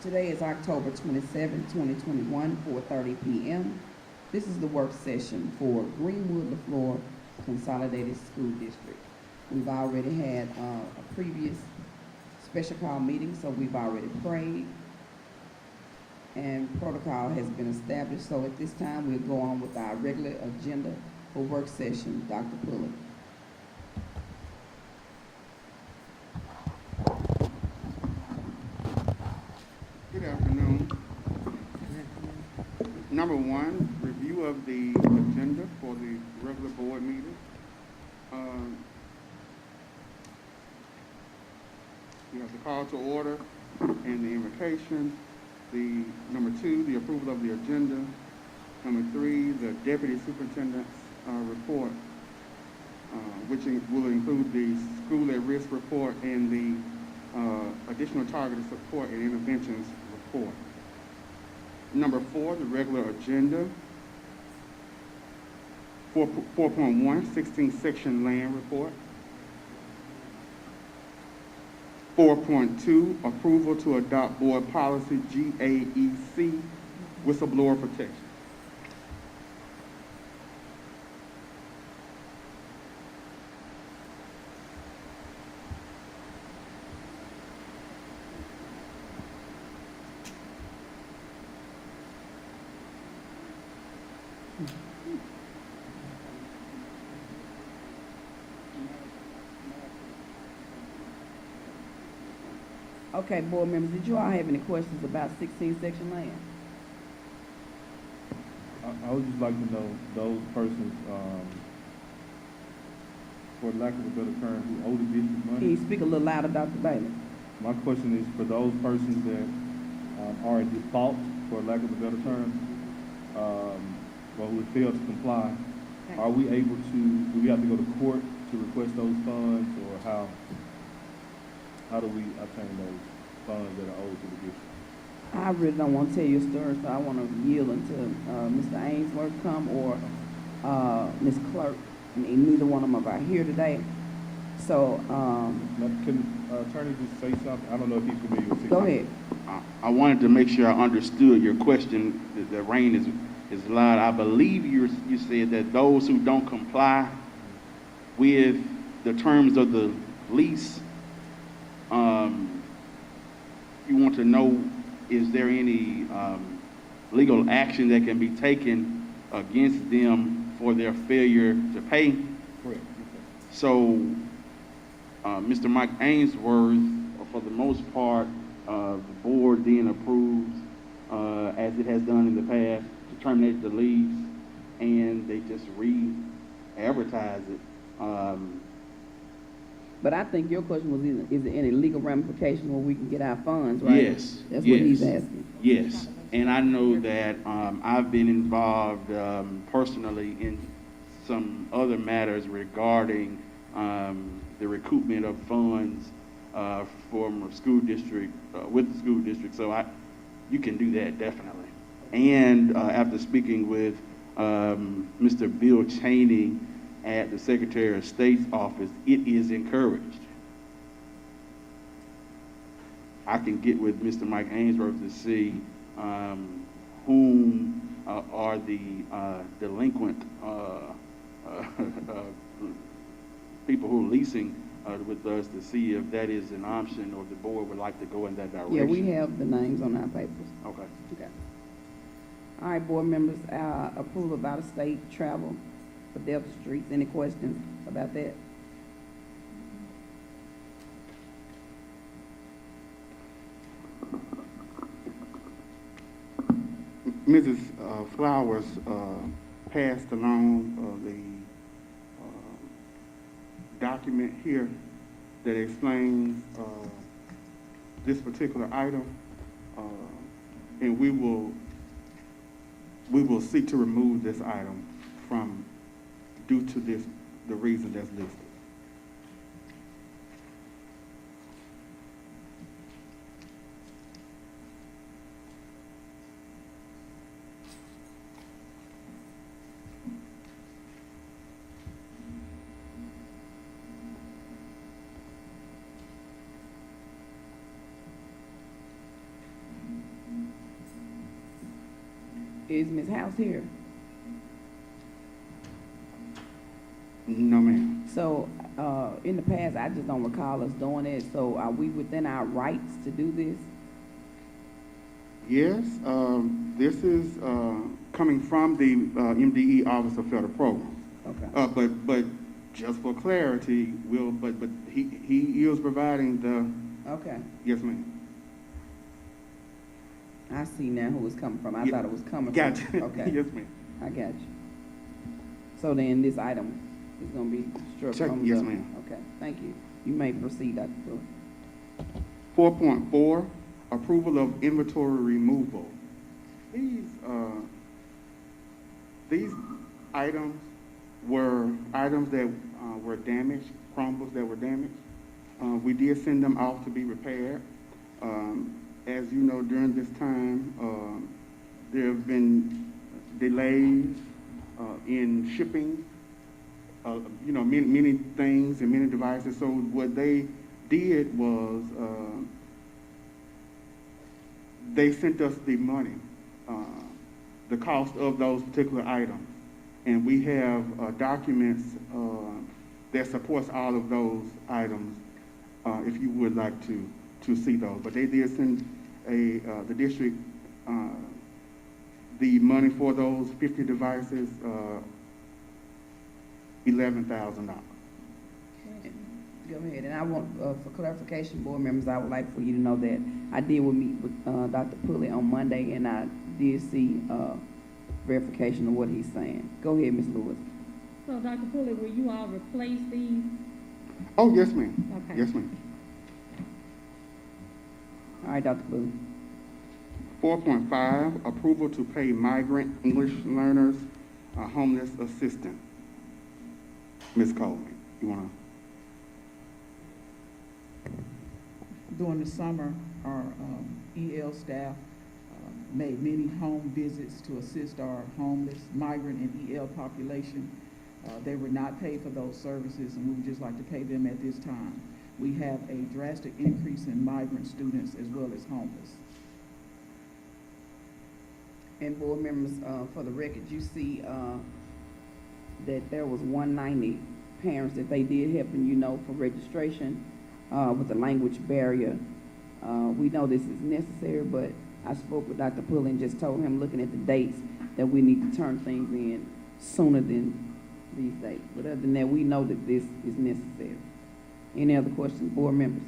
Today is October 27, 2021, 4:30 p.m. This is the work session for Greenwood Leflore Consolidated School District. We've already had a previous special call meeting, so we've already prayed, and protocol has been established. So at this time, we'll go on with our regular agenda for work session. Dr. Pulley. Good afternoon. Number one, review of the agenda for the regular board meeting. We have the call to order and the invocation. Number two, the approval of the agenda. Number three, the deputy superintendent's report, which will include the school at risk report and the additional targeted support and interventions report. Number four, the regular agenda. 4.1, 16 section land report. 4.2, approval to adopt board policy GAEC, whistleblower protection. Okay, board members, did you all have any questions about 16 section land? I would just like to know those persons, for lack of a better term, who owe the district Can money. you speak a little louder, Dr. Bailey? My question is for those persons that are in default, for lack of a better term, or who fail to comply. Okay. Are we able to, do we have to go to court to request those funds, or how do we obtain those funds that are owed to the district? I really don't want to tell you a story, so I want to yield until Mr. Ainsworth come or Ms. Clerk. Neither one of them are here today. So, Can attorney just say something? I don't know if he's familiar with it. go ahead. I wanted to make sure I understood your question. The rain is loud. I believe you said that those who don't comply with the terms of the lease, you want to know, is there any legal action that can be taken against them for their failure to pay? Correct. So, Mr. Mike Ainsworth, for the most part, the board then approves, as it has done in the past, to terminate the lease, and they just re-advertise it. But I think your question was, is there any legal ramification where we can get our funds, right? Yes. That's yes, what he's asking. Yes, and I know that I've been involved personally in some other matters regarding the recoupment of funds from a school district, with the school district, so you can do that definitely. And after speaking with Mr. Bill Cheney at the Secretary of State's office, it is encouraged. I can get with Mr. Mike Ainsworth to see whom are the delinquent people who are leasing with us, to see if that is an option or the board would like to go in that direction. Yeah, we have the names on our papers. Okay. Okay. All right, board members, approval of out-of-state travel for Delta Streets. Any questions about that? Mrs. Flowers passed along the document here that explains this particular item, and we will seek to remove this item from, due to the reason that's listed. Is Ms. House here? No, ma'am. So, in the past, I just don't recall us doing it, so are we within our rights to do this? Yes, this is coming from the MDE Office of Federal Programs. Okay. But just for clarity, but he is providing the, Okay. yes, ma'am. I see now who it's coming from. I Yeah. thought it was coming Gotcha. from. Okay. Yes, ma'am. I got you. So then this item is gonna be struck Check. from Yes, the- ma'am. Okay, thank you. You may proceed, Dr. Fuller. 4.4, approval of inventory removal. These items were items that were damaged, Chromebooks that were damaged. We did send them off to be repaired. As you know, during this time, there have been delays in shipping, many things and many devices. So what they did was they sent us the money, the cost of those particular items. And we have documents that supports all of those items if you would like to see those. But they did send the district the money for those 50 devices, $11,000. Go ahead, and I want, for clarification, board members, I would like for you to know that I did meet with Dr. Pulley on Monday, and I did see verification of what he's saying. Go ahead, Ms. Lewis. So, Dr. Pulley, will you all replace these? Oh, yes, ma'am. Okay. Yes, ma'am. All right, Dr. Pulley. 4.5, approval to pay migrant English learners homeless assistance. Ms. Coleman, you want to? During the summer, our EL staff made many home visits to assist our homeless migrant and EL population. They were not paid for those services, and we would just like to pay them at this time. We have a drastic increase in migrant students as well as homeless. And board members, for the record, you see that there was 190 parents that they did help, and for registration with the language barrier. We know this is necessary, but I spoke with Dr. Pulley and just told him, looking at the dates, that we need to turn things in sooner than these dates. But other than that, we know that this is necessary. Any other questions, board members?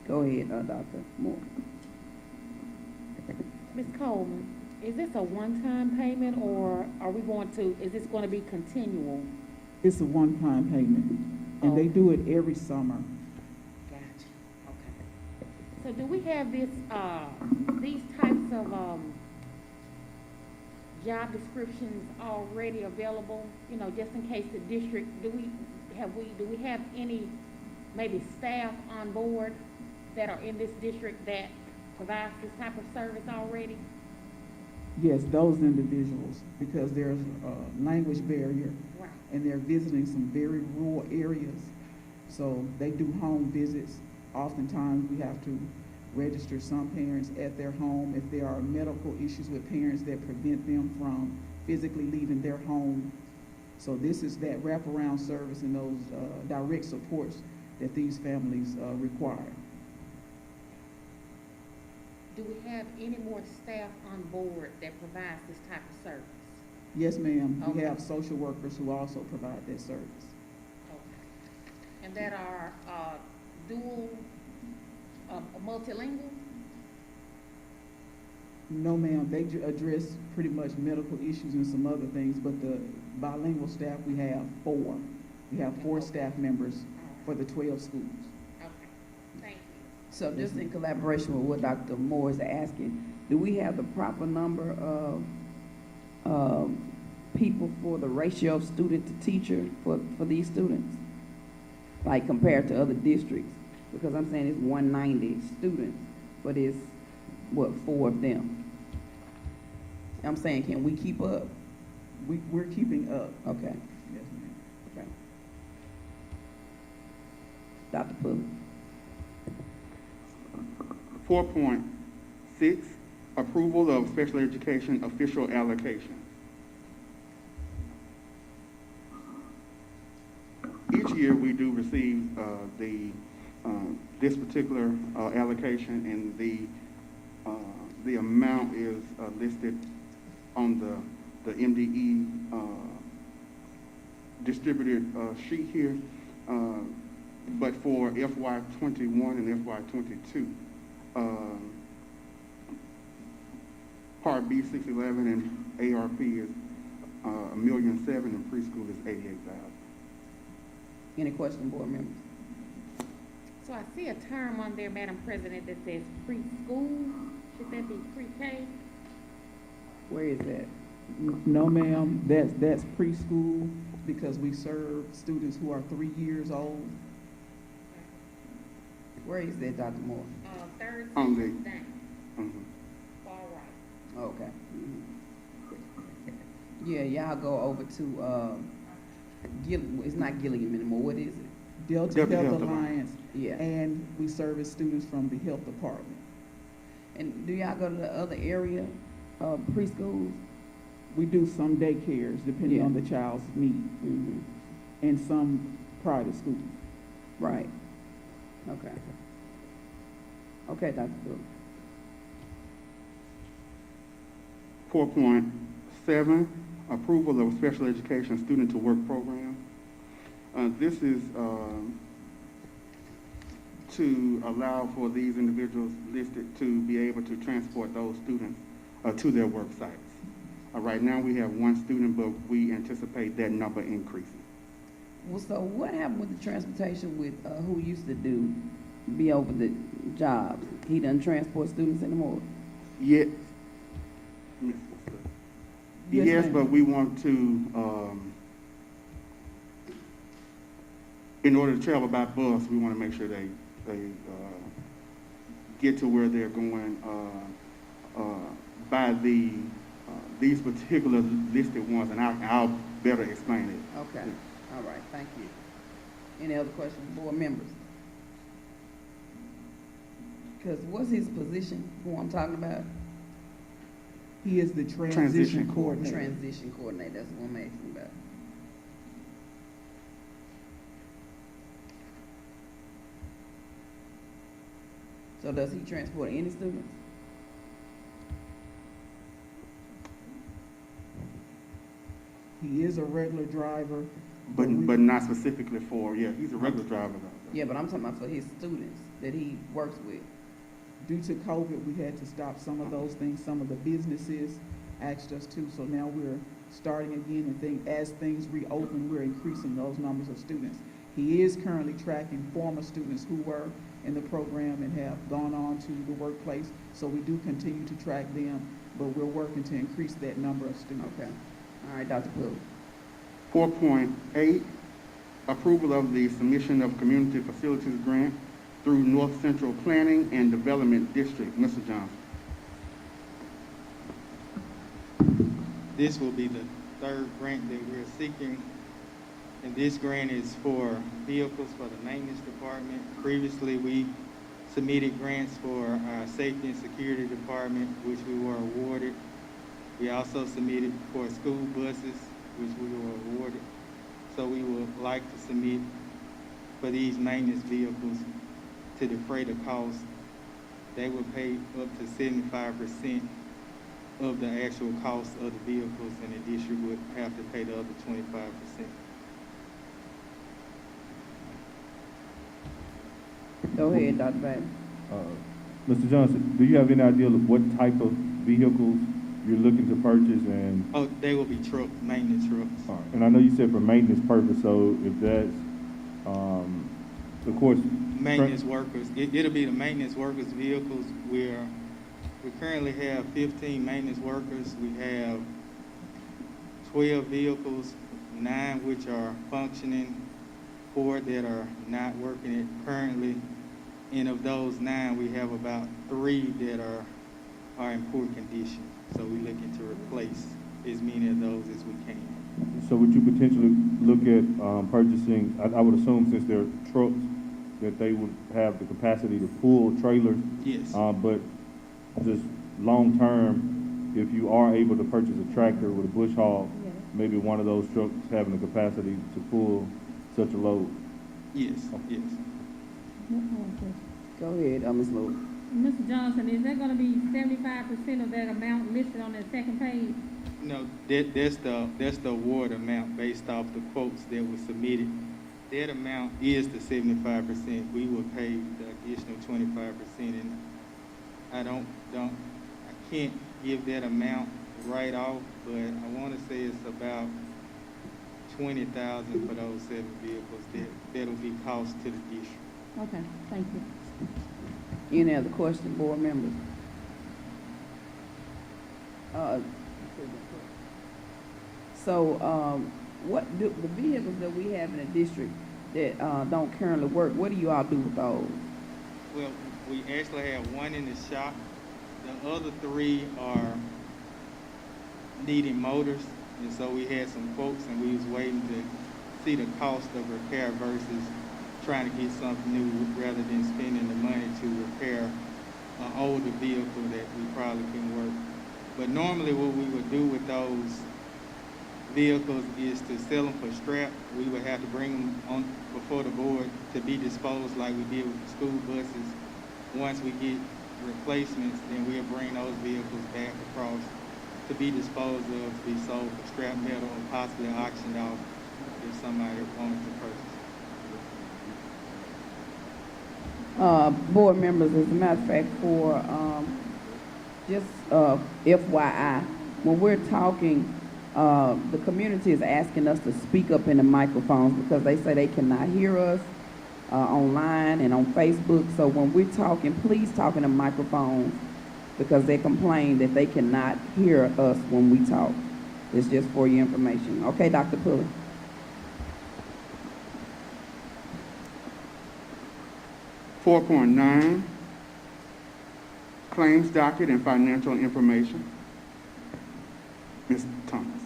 Go ahead, Dr. Moore. Ms. Coleman, is this a one-time payment, or is this going to be continual? It's a one-time payment, and they do it every summer. Gotcha. Okay. So do we have these types of job descriptions already available? Just in case the district, do we have any maybe staff on board that are in this district that provides this type of service already? Yes, those individuals, because there's a language barrier, Right. and they're visiting some very rural areas. So they do home visits. Oftentimes, we have to register some parents at their home if there are medical issues with parents that prevent them from physically leaving their home. So this is that wraparound service and those direct supports that these families require. Do we have any more staff on board that provides this type of service? Yes, ma'am. We Okay. have social workers who also provide that service. Okay. And that are dual, multilingual? No, ma'am. They address pretty much medical issues and some other things, but the bilingual staff, we have 4. We have 4 staff members for the 12 schools. Okay, thank you. So just in collaboration with what Dr. Moore is asking, do we have the proper number of people for the ratio of student to teacher for these students? Like compared to other districts? Because I'm saying it's 190 students, but it's, 4 of them? I'm saying, can we keep up? We're keeping up. Okay, Yes, ma'am. okay. Dr. Pulley. 4.6, approval of special education official allocation. Each year, we do receive this particular allocation, and the amount is listed on the MDE distributed sheet here. But for FY21 and FY22, Part B 611 and ARP is $1,000,007, and preschool is $88,000. Any questions, board members? So I see a term on there, Madam President, that says preschool. Should that be pre-K? Where is that? No, ma'am, that's preschool because we serve students who are 3 years old. Where is that, Dr. Moore? Third On section the- down, Mhm. far right. Okay. Yeah, y'all go over to, it's not Gilliam anymore, what is it? Delta Delta Health Health Alliance, Yeah. and we service students from the health department. And do y'all go to the other area, preschools? We do some daycares depending Yeah. on the child's need, Mm-hmm. and some private schools. Right. Okay. Okay, Dr. Brooks. 4.7, approval of special education student to work program. This is to allow for these individuals listed to be able to transport those students to their work sites. Right now we have 1 student, but we anticipate that number increasing. Well, so what happened with the transportation with, who used to be over the jobs? He doesn't transport students anymore? Yet, yes, ma'am. but we want to, in order to travel by bus, we want to make sure they get to where they're going by these particular listed ones, and I'll better explain it. Okay, all right, thank you. Any other questions, board members? Because what's his position, who I'm talking about? He is the transition Transition coordinator. Transition coordinator, that's what I'm asking about. So does he transport any students? He is a regular driver. But we- not specifically for, yeah, he's a regular driver though. Yeah, but I'm talking about for his students that he works with. Due to COVID, we had to stop some of those things. Some of the businesses asked us to, so now we're starting again, and as things reopen, we're increasing those numbers of students. He is currently tracking former students who were in the program and have gone on to the workplace, so we do continue to track them, but we're working to increase that number of students. Okay. All right, Dr. Poole. 4.8, approval of the submission of community facilities grant through North Central Planning and Development District. Mr. Johnson. This will be the 3rd grant that we're seeking, and this grant is for vehicles for the maintenance department. Previously, we submitted grants for our safety and security department, which we were awarded. We also submitted for school buses, which we were awarded. So we would like to submit for these maintenance vehicles to defray the cost. They would pay up to 75% of the actual cost of the vehicles, and the district would have to pay the other 25%. Go ahead, Dr. Bailey. Mr. Johnson, do you have any idea of what type of vehicles you're looking to purchase? And Oh, they will be trucks, maintenance trucks. all right, and I know you said for maintenance purpose, so if that's, of course, Maintenance workers, it'll be the maintenance workers' vehicles. We currently have 15 maintenance workers. We have 12 vehicles, 9 which are functioning, 4 that are not working it currently. And of those 9, we have about 3 that are in poor condition. So we're looking to replace as many of those as we can. so would you potentially look at purchasing, I would assume since they're trucks, that they would have the capacity to pull trailers, Yes. but just long-term, if you are able to purchase a tractor with a bush hog, Yes. maybe one of those trucks having the capacity to pull such a load. Yes, yes. Go ahead, Ms. Lewis. Mr. Johnson, is that gonna be 75% of that amount listed on that second page? No, that's the award amount based off the quotes that were submitted. That amount is the 75%. We will pay the additional 25%, and I can't give that amount right off, but I want to say it's about 20,000 for those 7 vehicles that'll be cost to the district. Okay, thank you. Any other question, board members? So, what do, the vehicles that we have in the district that, don't currently work, what do you all do with those? Well, we actually have one in the shop. The other 3 are needing motors, and so we had some quotes, and we was waiting to see the cost of repair versus trying to get something new rather than spending the money to repair an older vehicle that we probably can work. But normally what we would do with those vehicles is to sell them for scrap. We would have to bring them on before the board to be disposed like we did with the school buses. Once we get replacements, then we'll bring those vehicles back across to be disposed of, to be sold for scrap metal, or possibly auctioned off if somebody wanted to purchase. Board members, as a matter of fact, for, just, FYI, when we're talking, the community is asking us to speak up in the microphones because they say they cannot hear us, online and on Facebook. So when we're talking, please talk in the microphones because they complain that they cannot hear us when we talk. It's just for your information. Okay, Dr. Pulley. Four point nine, claims docket and financial information. Ms. Thomas.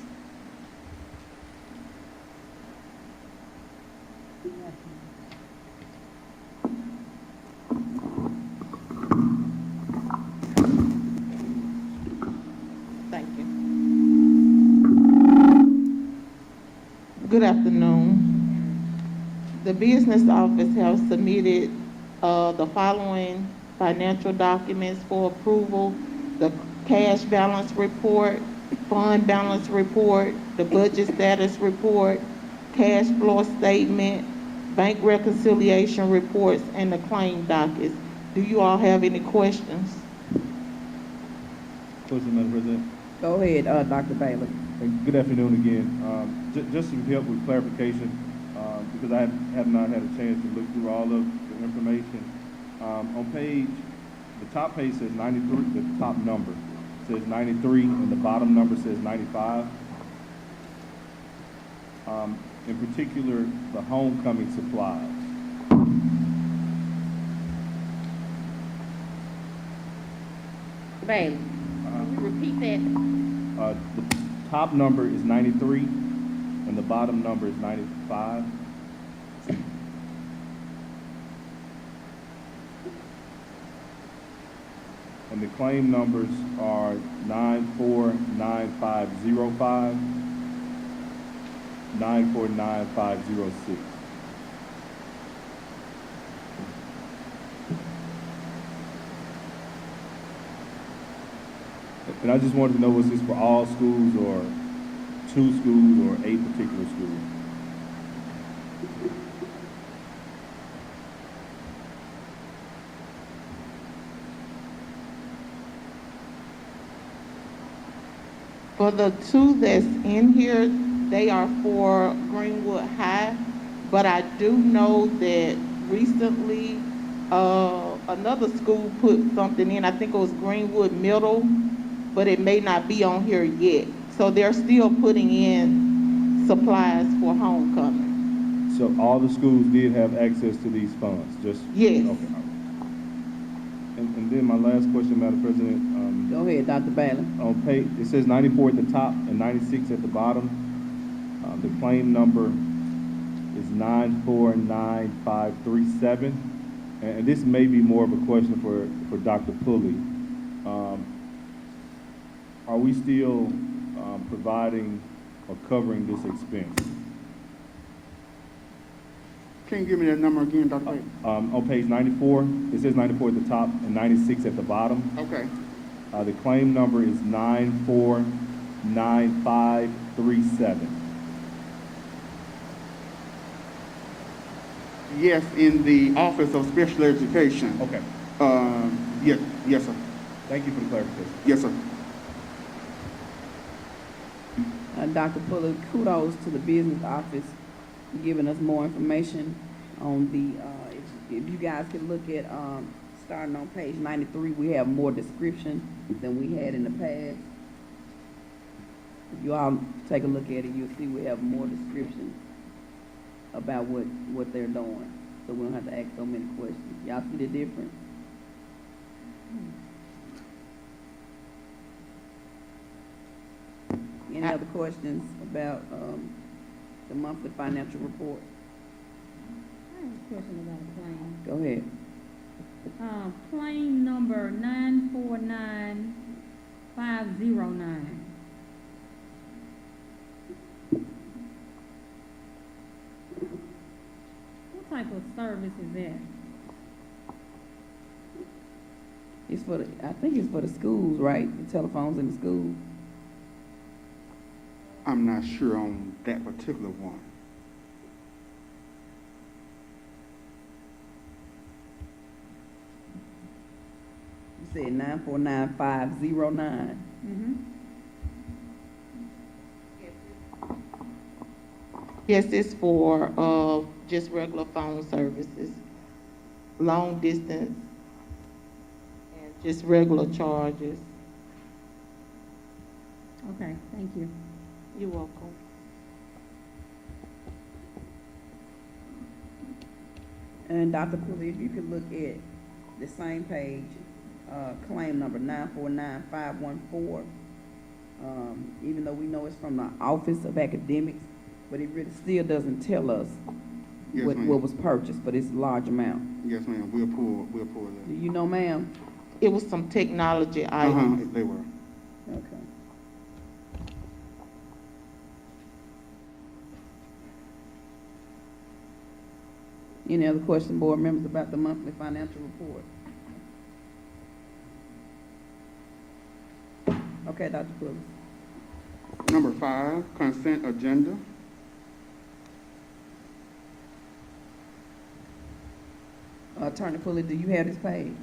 Thank you. Good afternoon. The business office has submitted the following financial documents for approval: the cash balance report, fund balance report, the budget status report, cash flow statement, bank reconciliation reports, and the claim dockets. Do you all have any questions? Question, Madam President. Go ahead, Dr. Bailey. And good afternoon again. Just some help with clarification, because I have not had a chance to look through all of the information. On page, the top page says 93, the top number says 93, and the bottom number says 95. In particular, the homecoming supplies. Bailey, can you repeat that? The top number is 93, and the bottom number is 95. And the claim numbers are 949505, 949506. And I just wanted to know, was this for all schools or 2 schools or a particular school? For the 2 that's in here, they are for Greenwood High, but I do know that recently, another school put something in. I think it was Greenwood Middle, but it may not be on here yet. So they're still putting in supplies for homecoming. So all the schools did have access to these funds, just? Yes. Okay. And then my last question, Madam President, Go ahead, Dr. Bailey. on page, it says 94 at the top and 96 at the bottom. The claim number is 949537. And this may be more of a question for Dr. Pulley. are we still providing or covering this expense? Can you give me that number again, Dr. Wade? On page 94, it says 94 at the top and 96 at the bottom. Okay. The claim number is 949537. Yes, in the Office of Special Education. Okay, Yes, yes, sir. thank you for the clarification. Yes, sir. Dr. Fuller, kudos to the business office for giving us more information on the, if you guys can look at, starting on page 93, we have more description than we had in the past. If you all take a look at it, you'll see we have more description about what they're doing, so we don't have to ask so many questions. Y'all see the difference? Any other questions about, the monthly financial report? I have a question about a claim. Go ahead. Claim number 949509. What type of service is that? It's for the, I think it's for the schools, right? The telephones in the schools. I'm not sure on that particular one. You said 949509. Mm-hmm. Yes, it's for, just regular phone services, long distance, and just regular charges. Okay, thank you. You're welcome. And Dr. Pulley, if you could look at the same page, claim number 949514. Even though we know it's from the Office of Academics, but it really still doesn't tell us Yes, what ma'am. was purchased, but it's a large amount. Yes, ma'am. We'll pull Do that. you know, ma'am? It was some technology items. They were. Okay. Any other question, board members, about the monthly financial report? Okay, Dr. Pulley. Number 5, consent agenda. Attorney Pulley, do you have this page?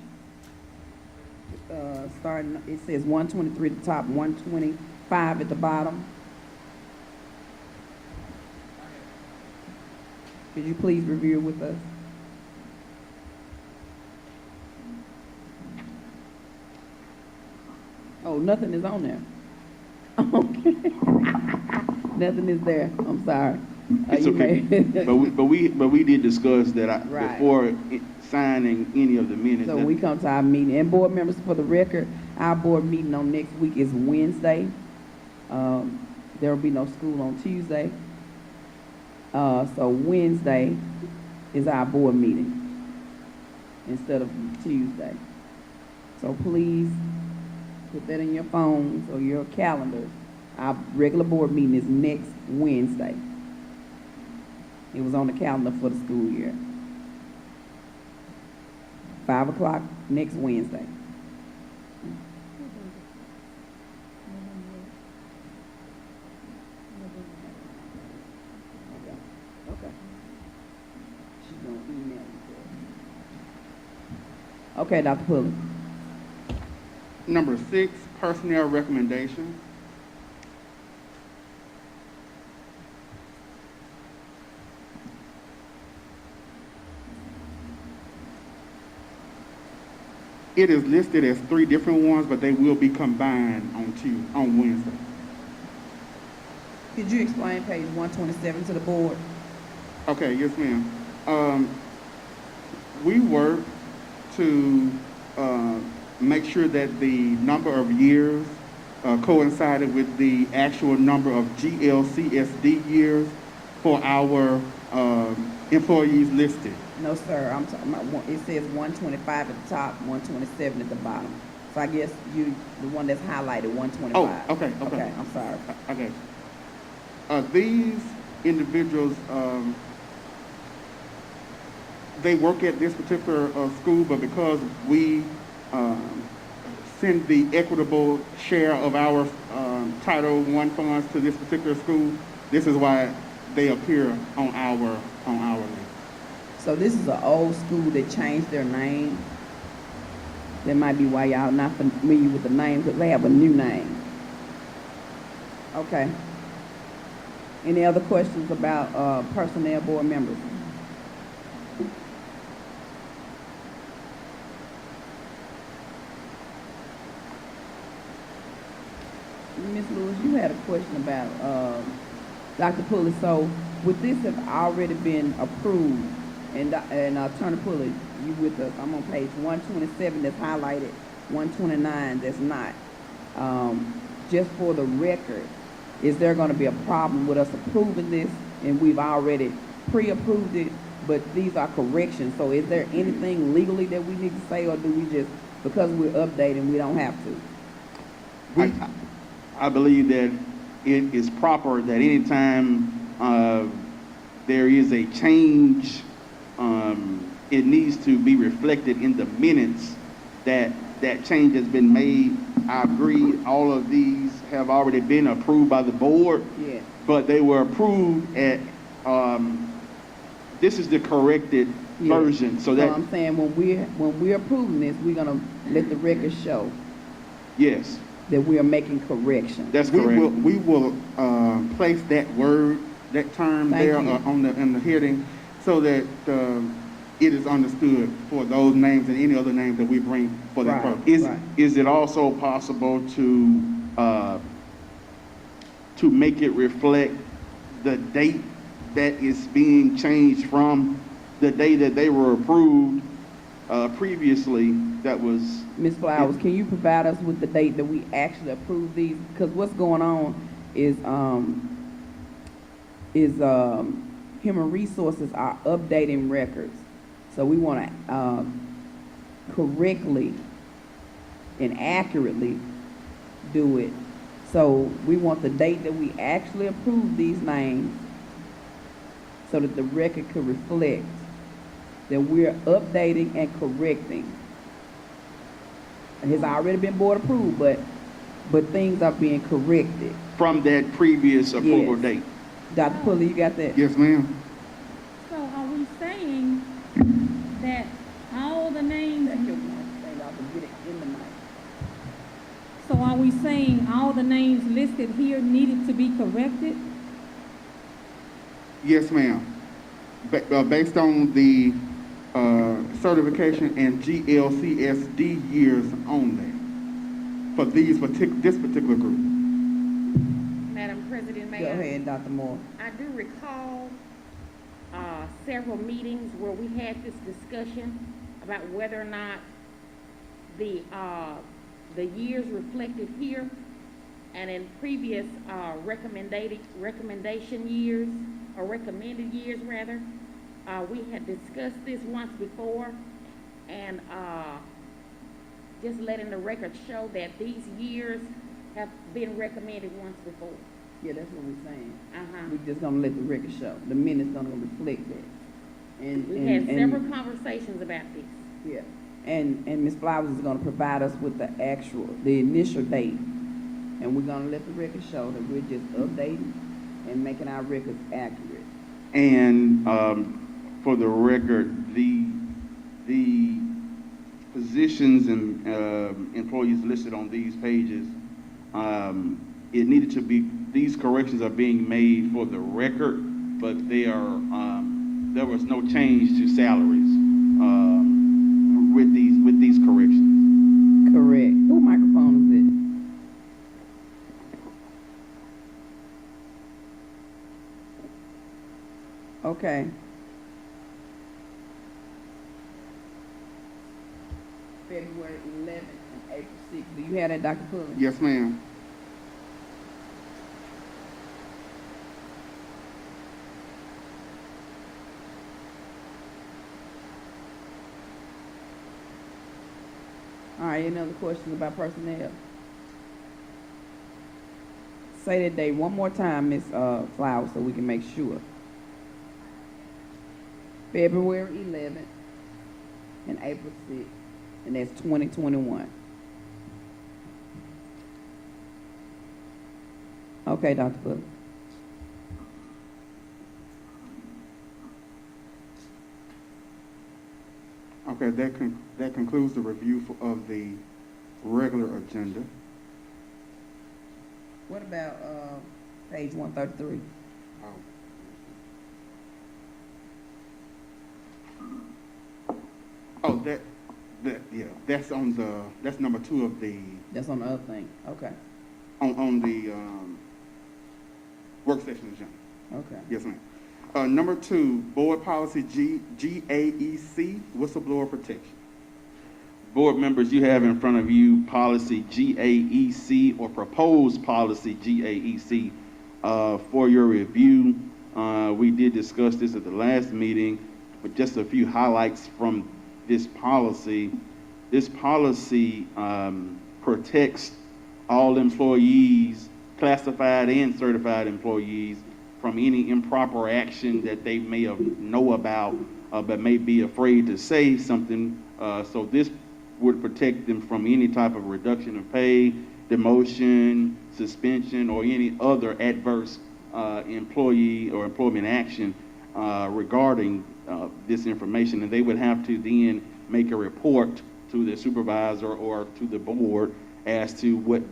Starting, it says 123 at the top, 125 at the bottom. Could you please review it with us? Oh, nothing is on there. Okay. Nothing is there. I'm sorry. It's You okay. may- But we did discuss that Right. before signing any of the minutes. So that- we come to our meeting, and board members, for the record, our board meeting on next week is Wednesday. There will be no school on Tuesday. So Wednesday is our board meeting instead of Tuesday. So please put that in your phones or your calendars. Our regular board meeting is next Wednesday. It was on the calendar for the school year. 5 o'clock next Wednesday. Okay. She's gonna email you. Okay, Dr. Pulley. Number 6, personnel recommendations. It is listed as 3 different ones, but they will be combined on Wednesday. Could you explain page 127 to the board? Okay, yes, ma'am. We work to make sure that the number of years coincided with the actual number of GLCSD years for our employees listed. No, sir, I'm talking about, it says 125 at the top, 127 at the bottom. So I guess the one that's highlighted, 125. Oh, okay. Okay, I'm sorry. Okay. These individuals, they work at this particular school, but because we send the equitable share of our Title I funds to this particular school, this is why they appear on our list. So this is an old school that changed their name. That might be why y'all not familiar with the name, because they have a new name. Okay. Any other questions about personnel board members? Ms. Lewis, you had a question about Dr. Pulley. So would this have already been approved? And Attorney Pulley, you with us? I'm on page 127 that's highlighted, 129 that's not. Just for the record, is there going to be a problem with us approving this? And we've already pre-approved it, but these are corrections. So is there anything legally that we need to say, or do we just, because we're updating, we don't have to? I believe that it is proper that anytime there is a change, it needs to be reflected in the minutes that that change has been made. I agree, all of these have already been approved by the board, Yeah. but they were approved at, this is the corrected Yeah. version, so So that, I'm saying when we're approving this, we're gonna let the record show yes, that we are making corrections. that's correct. We will place that word, that term Thank there you. in the heading, so that it is understood for those names and any other names that we bring for that Right. purpose. Is it also possible to make it reflect the date that is being changed from the day that they were approved previously? That was, Ms. Flowers, can you provide us with the date that we actually approved these? Because what's going on is Human Resources are updating records. So we want to correctly and accurately do it. So we want the date that we actually approved these names, so that the record could reflect that we're updating and correcting. It has already been board approved, but things are being corrected. from that previous approval Yes. date. Dr. Pulley, you got that? Yes, ma'am. So are we saying that all the names, so are we saying all the names listed here needed to be corrected? Yes, ma'am. Based on the certification and GLCSD years only for this particular group. Madam President, Go Mayor. ahead, Dr. Moore. I do recall several meetings where we had this discussion about whether or not the years reflected here and in previous recommendation years, or recommended years rather. We had discussed this once before, and just letting the record show that these years have been recommended once before. Yeah, that's what we're saying. Uh-huh. We're just gonna let the record show. The minutes gonna reflect that. And We had several conversations about this. Yeah, and Ms. Flowers is gonna provide us with the initial date. And we're gonna let the record show that we're just updating and making our records accurate. And for the record, the positions and employees listed on these pages, it needed to be, these corrections are being made for the record, but they are, there was no change to salaries with these corrections. Correct. Who microphone is it? Okay. February 11th and April 6th. Do you have that, Dr. Pulley? Yes, ma'am. All right, any other questions about personnel? Say that date one more time, Ms. Flowers, so we can make sure. February 11th and April 6th, and that's 2021. Okay, Dr. Fuller. Okay, that concludes the review of the regular agenda. What about, page 133? Oh, yeah, that's that's number 2 of the, That's on the other thing, okay, on the, work session agenda. okay. Yes, ma'am. Number 2, board policy GAEC, whistleblower protection. Board members, you have in front of you policy GAEC or proposed policy GAEC for your review. We did discuss this at the last meeting, but just a few highlights from this policy. This policy protects all employees, classified and certified employees, from any improper action that they may know about, but may be afraid to say something. So this would protect them from any type of reduction of pay, demotion, suspension, or any other adverse employee or employment action regarding this information. And they would have to then make a report to the supervisor or to the board as to what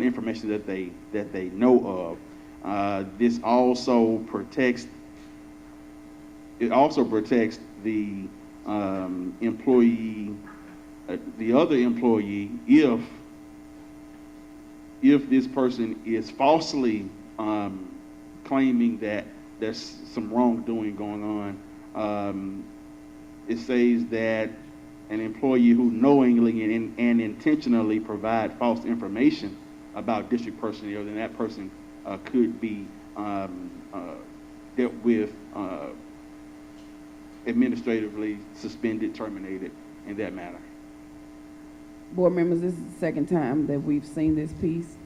information that they know of. This also protects the employee, the other employee, if this person is falsely claiming that there's some wrongdoing going on. It says that an employee who knowingly and intentionally provide false information about district personnel, then that person could be dealt with administratively, suspended, terminated in that matter. Board members, this is the second time that we've seen this piece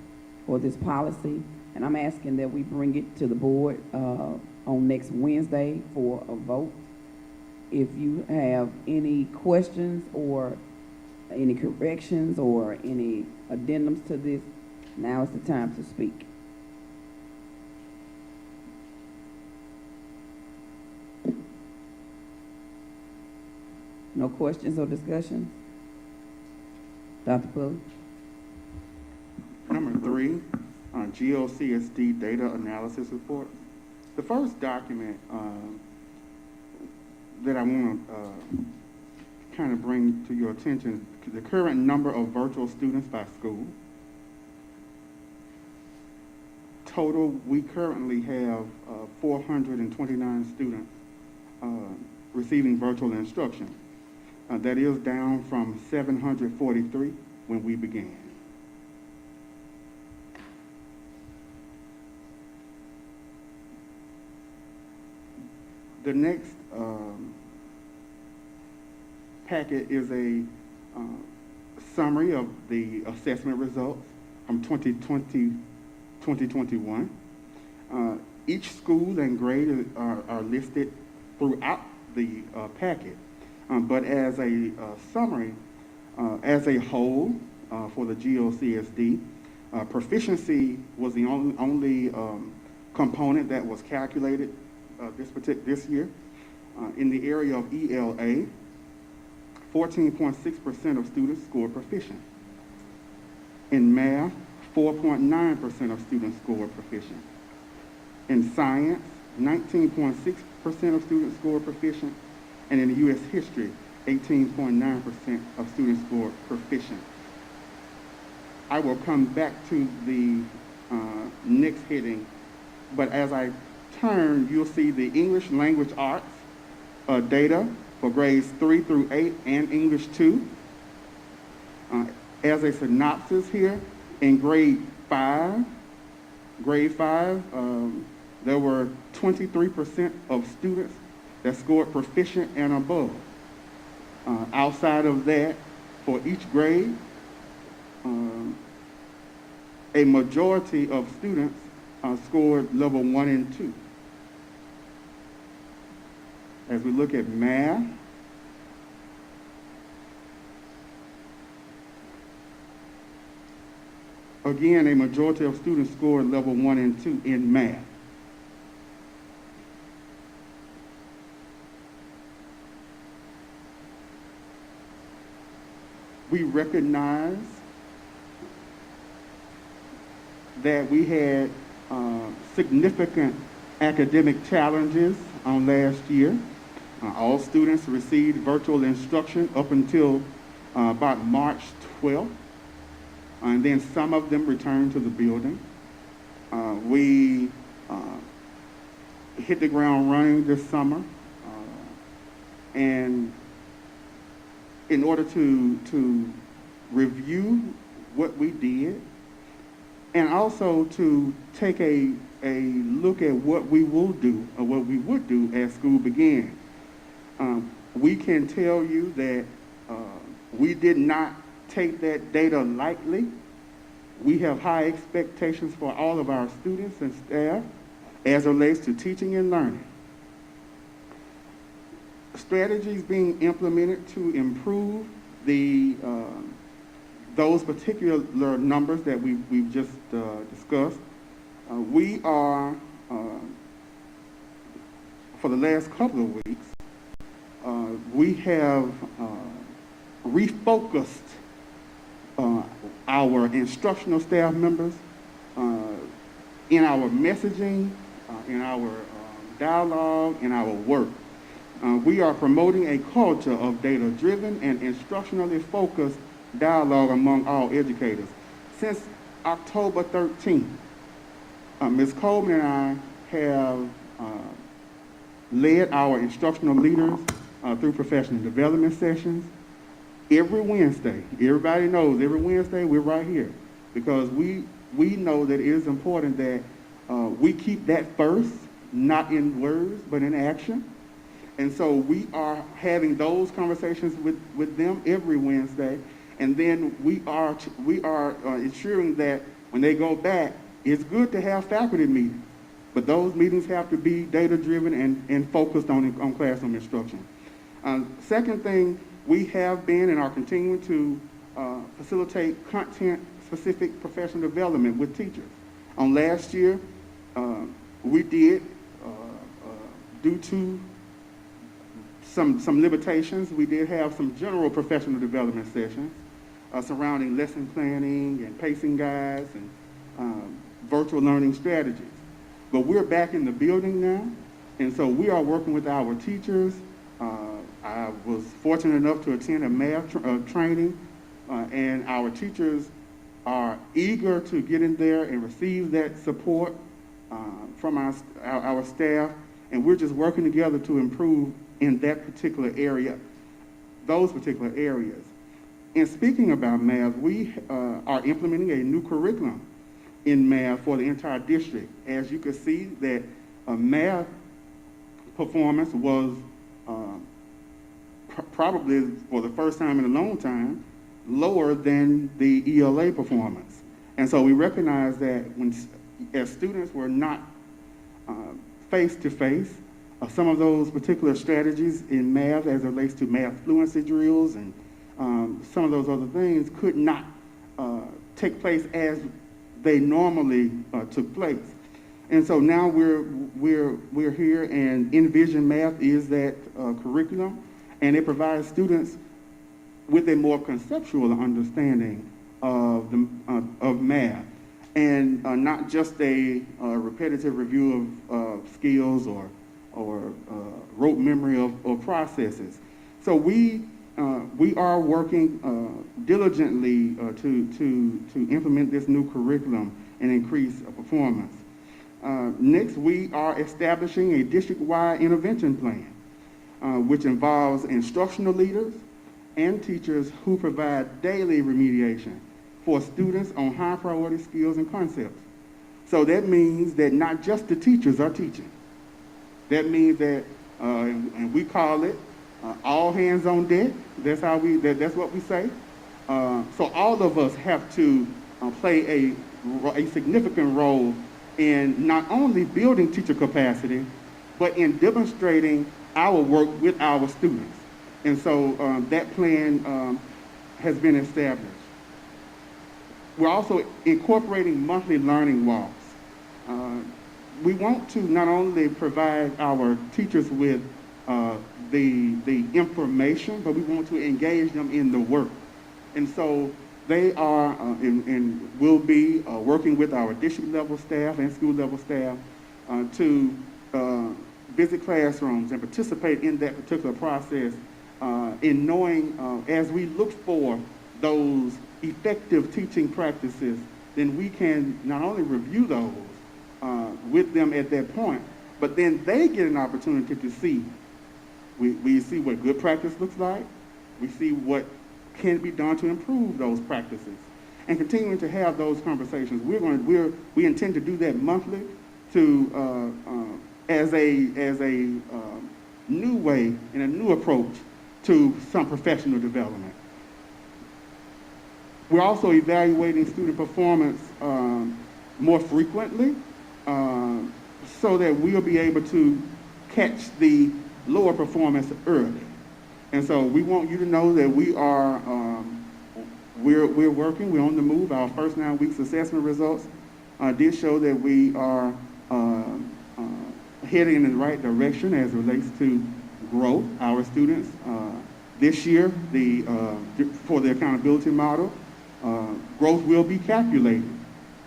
or this policy, and I'm asking that we bring it to the board on next Wednesday for a vote. If you have any questions or any corrections or any addendums to this, now is the time to speak. No questions or discussions? Dr. Fuller? Number 3, GLCSD data analysis report. The first document that I want to kind of bring to your attention is the current number of virtual students by school. Total, we currently have 429 students receiving virtual instruction. That is down from 743 when we began. The next packet is a summary of the assessment results from 2020-2021. Each school and grade are listed throughout the packet. But as a summary, as a whole, for the GLCSD, proficiency was the only component that was calculated this year. In the area of ELA, 14.6% of students scored proficient. In math, 4.9% of students scored proficient. In science, 19.6% of students scored proficient. And in U.S. history, 18.9% of students scored proficient. I will come back to the next heading, but as I turn, you'll see the English language arts data for grades 3 through 8 and English 2. As a synopsis here, in grade 5, there were 23% of students that scored proficient and above. Outside of that, for each grade. A majority of students scored level 1 and 2. As we look at math, again, a majority of students scored level 1 and 2 in math. We recognize that we had significant academic challenges on last year. All students received virtual instruction up until about March 12th, and then some of them returned to the building. We hit the ground running this summer, and in order to review what we did, and also to take a look at what we will do, or what we would do as school began. We can tell you that we did not take that data lightly. We have high expectations for all of our students and staff as it relates to teaching and learning. Strategies being implemented to improve those particular numbers that we've just discussed. We are, for the last couple of weeks, we have refocused our instructional staff members in our messaging, in our dialogue, in our work. We are promoting a culture of data-driven and instructionally focused dialogue among all educators. Since October 13th, Ms. Coleman and I have led our instructional leaders through professional development sessions. Every Wednesday, everybody knows, every Wednesday we're right here because we know that it is important that we keep that first, not in words, but in action. And so we are having those conversations with them every Wednesday. And then we are ensuring that when they go back, it's good to have faculty meetings, but those meetings have to be data-driven and focused on classroom instruction. Second thing, we have been and are continuing to facilitate content-specific professional development with teachers. On last year, we did, due to some limitations, we did have some general professional development sessions surrounding lesson planning and pacing guides and virtual learning strategies. But we're back in the building now, and so we are working with our teachers. I was fortunate enough to attend a math training, and our teachers are eager to get in there and receive that support from our staff, and we're just working together to improve in that particular area, those particular areas. And speaking about math, we are implementing a new curriculum in math for the entire district. As you can see that math performance was probably for the first time in a long time lower than the ELA performance. And so we recognize that as students were not face-to-face, some of those particular strategies in math as it relates to math fluency drills and some of those other things could not take place as they normally took place. And so now we're here, and Envision Math is that curriculum, and it provides students with a more conceptual understanding of math, and not just a repetitive review of skills or rote memory of processes. So we are working diligently to implement this new curriculum and increase performance. Next, we are establishing a district-wide intervention plan, which involves instructional leaders and teachers who provide daily remediation for students on high-priority skills and concepts. So that means that not just the teachers are teaching. That means that, and we call it all hands on deck. That's what we say. So all of us have to play a significant role in not only building teacher capacity, but in demonstrating our work with our students. And so that plan has been established. We're also incorporating monthly learning walks. We want to not only provide our teachers with the information, but we want to engage them in the work. And so they are and will be working with our district level staff and school level staff to visit classrooms and participate in that particular process in knowing as we look for those effective teaching practices, then we can not only review those with them at that point, but then they get an opportunity to see. We see what good practice looks like. We see what can be done to improve those practices, and continuing to have those conversations. We intend to do that monthly to as a new way and a new approach to some professional development. We're also evaluating student performance more frequently so that we'll be able to catch the lower performance early. And so we want you to know that we are, we're working, we're on the move. Our first 9 weeks assessment results did show that we are heading in the right direction as it relates to growth. Our students this year, for the accountability model, growth will be calculated.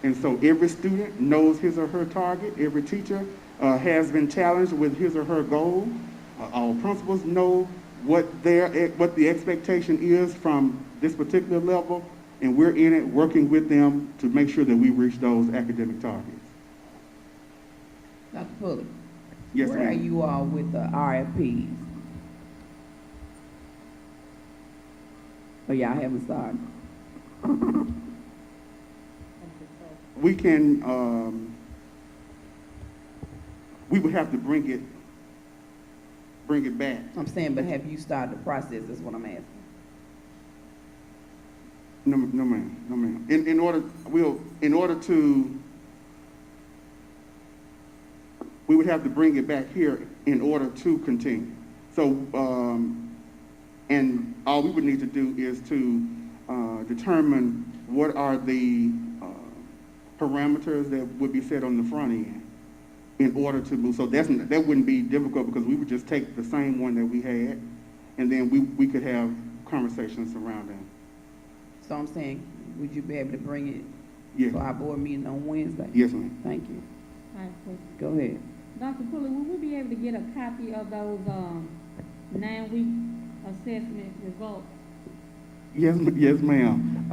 And so every student knows his or her target. Every teacher has been challenged with his or her goal. Our principals know what the expectation is from this particular level, and we're in it working with them to make sure that we reach those academic targets. Dr. Fuller? Yes, Where ma'am. are you all with the RFPs? Oh, y'all haven't started? We can, we would have to bring it back. I'm saying, but have you started the process, is what I'm asking. No, ma'am, no, ma'am. In order to, we would have to bring it back here in order to continue. So, and all we would need to do is to determine what are the parameters that would be set on the front end in order to move. So that wouldn't be difficult because we would just take the same one that we had, and then we could have conversations around that. So I'm saying, would you be able to bring it Yes. to our board meeting on Wednesday? Yes, ma'am. Thank you. All right, please. Go ahead. Dr. Fuller, will we be able to get a copy of those 9-week assessment results? Yes, ma'am.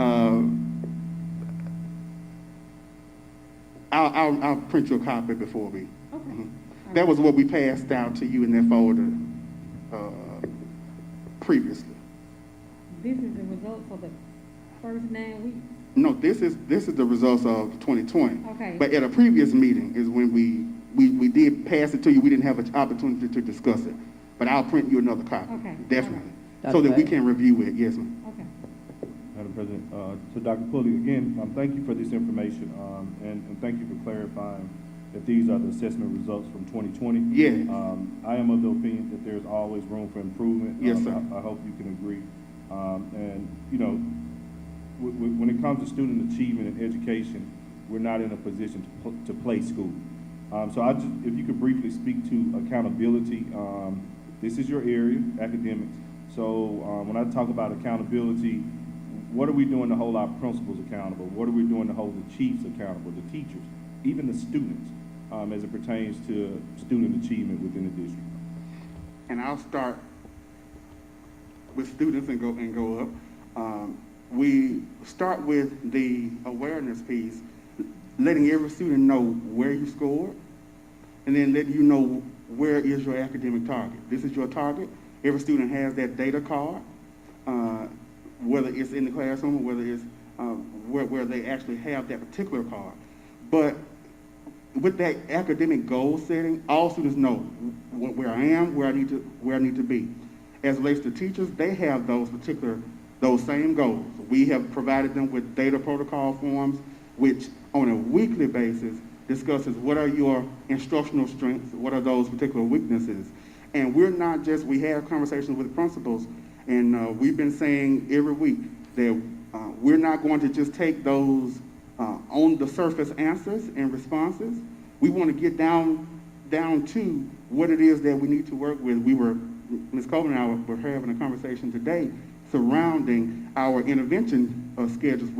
I'll print you a copy before we. Okay. Mhm. That was what we passed out to you in that folder previously. This is the results for the first 9 weeks? No, this is the results of 2020. Okay. But at a previous meeting is when we did pass it to you. We didn't have an opportunity to discuss it. But I'll print you another copy. Okay. Definitely. All right. So that we That's can review it. Yes, ma'am. Okay. Madam President, so Dr. Pulley, again, thank you for this information, and thank you for clarifying that these are the assessment results from 2020. Yes. I am of the opinion that there's always room for improvement. Yes, sir. I hope you can agree. And, you know, when it comes to student achievement and education, we're not in a position to play school. So if you could briefly speak to accountability, this is your area, academics. So when I talk about accountability, what are we doing to hold our principals accountable? What are we doing to hold the chiefs accountable, the teachers, even the students, as it pertains to student achievement within the district? And I'll start with students and go up. We start with the awareness piece, letting every student know where you scored, and then letting you know where is your academic target. This is your target. Every student has that data card, whether it's in the classroom or whether it's where they actually have that particular card. But with that academic goal setting, all students know where I am, where I need to be. As it relates to teachers, they have those those same goals. We have provided them with data protocol forms, which on a weekly basis discusses what are your instructional strengths, what are those particular weaknesses. And we're not just, we have conversations with principals, and we've been saying every week that we're not going to just take those on the surface answers and responses. We want to get down to what it is that we need to work with. Ms. Coleman and I were having a conversation today surrounding our intervention schedules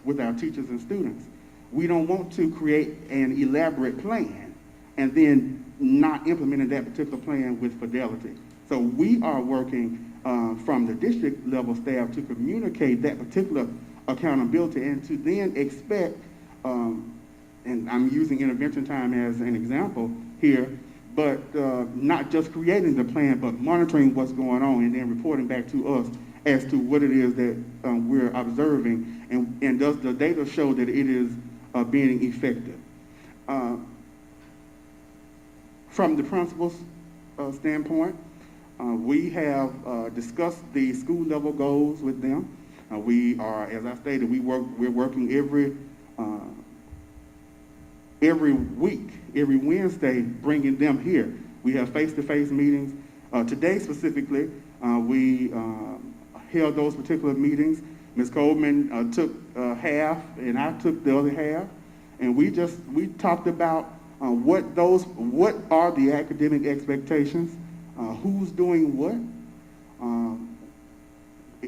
with our teachers and students. We don't want to create an elaborate plan and then not implementing that particular plan with fidelity. So we are working from the district level staff to communicate that particular accountability and to then expect, and I'm using intervention time as an example here, but not just creating the plan, but monitoring what's going on and then reporting back to us as to what it is that we're observing, and does the data show that it is being effective. From the principal's standpoint, we have discussed the school level goals with them. We are, as I stated, we're working every week, every Wednesday, bringing them here. We have face-to-face meetings. Today specifically, we held those particular meetings. Ms. Coleman took half, and I took the other half, and we talked about what are the academic expectations, who's doing what.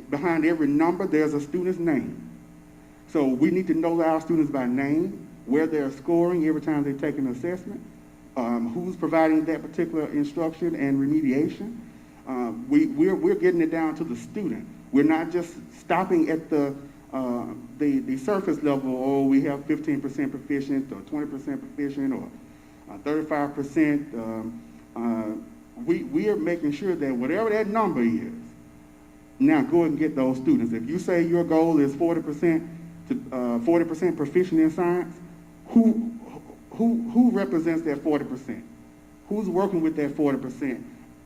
Behind every number, there's a student's name. So we need to know our students by name, where they're scoring every time they take an assessment, who's providing that particular instruction and remediation. We're getting it down to the student. We're not just stopping at the surface level. Oh, we have 15% proficient, or 20% proficient, or 35%. We are making sure that whatever that number is, now go and get those students. If you say your goal is 40% to 40% proficient in science, who represents that 40%? Who's working with that 40%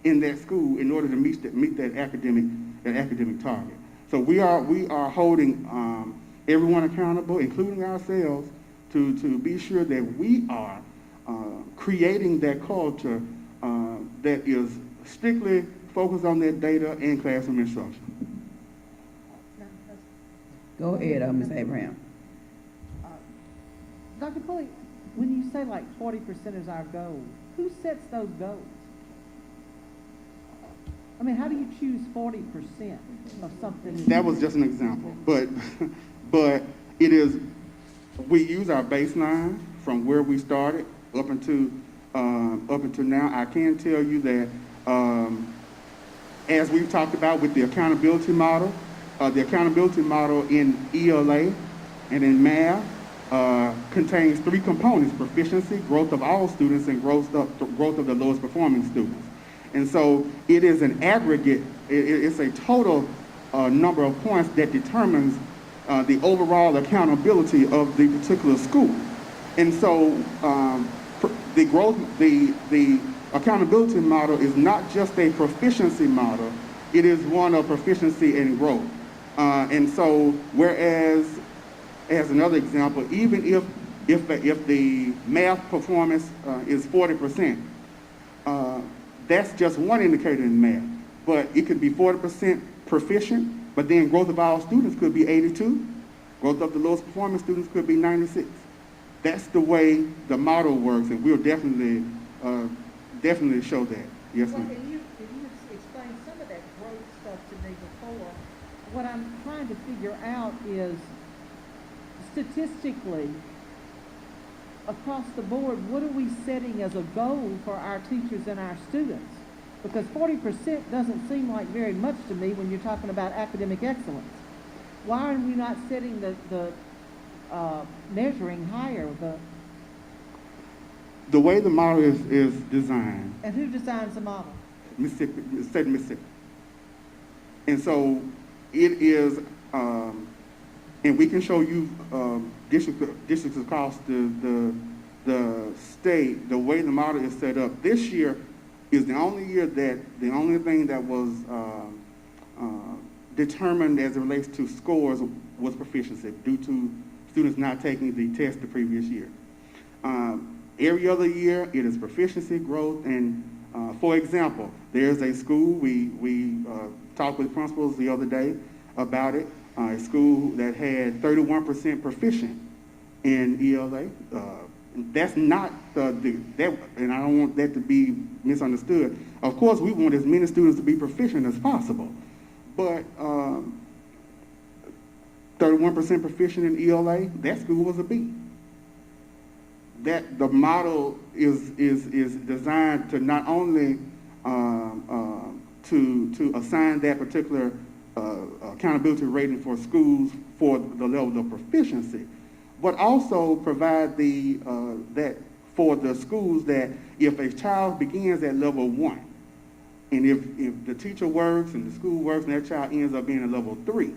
in that school in order to meet that academic target? So we are holding everyone accountable, including ourselves, to be sure that we are creating that culture that is strictly focused on that data and classroom instruction. Go ahead, Ms. Abraham. Dr. Pulley, when you say like 40% is our goal, who sets those goals? I mean, how do you choose 40% of something? That was just an example, but it is, we use our baseline from where we started up until now. I can tell you that as we've talked about with the accountability model in ELA and in math contains three components: proficiency, growth of all students, and growth of the lowest performing students. And so it is an aggregate, it's a total number of points that determines the overall accountability of the particular school. And so the accountability model is not just a proficiency model, it is one of proficiency and growth. And so whereas, as another example, even if the math performance is 40%, that's just one indicator in math. But it could be 40% proficient, but then growth of all students could be 82. Growth of the lowest performing students could be 96. That's the way the model works, and we'll definitely show that. Yes, Well, ma'am. can you explain some of that growth stuff to me before? What I'm trying to figure out is, statistically, across the board, what are we setting as a goal for our teachers and our students? Because 40% doesn't seem like very much to me when you're talking about academic excellence. Why are we not setting the measuring higher? The way the model is designed, And who designs the model? Mississippi, state of Mississippi. And so it is, and we can show you districts across the state, the way the model is set up. This year is the only year that the only thing that was determined as it relates to scores was proficiency due to students not taking the test the previous year. Every other year, it is proficiency, growth, and for example, there's a school, we talked with principals the other day about it, a school that had 31% proficient in ELA. That's not and I don't want that to be misunderstood. Of course, we want as many students to be proficient as possible, but 31% proficient in ELA, that school was a B. That the model is designed to not only to assign that particular accountability rating for schools for the level of proficiency, but also provide that for the schools that if a child begins at level 1, and if the teacher works and the school works and that child ends up being at level 3,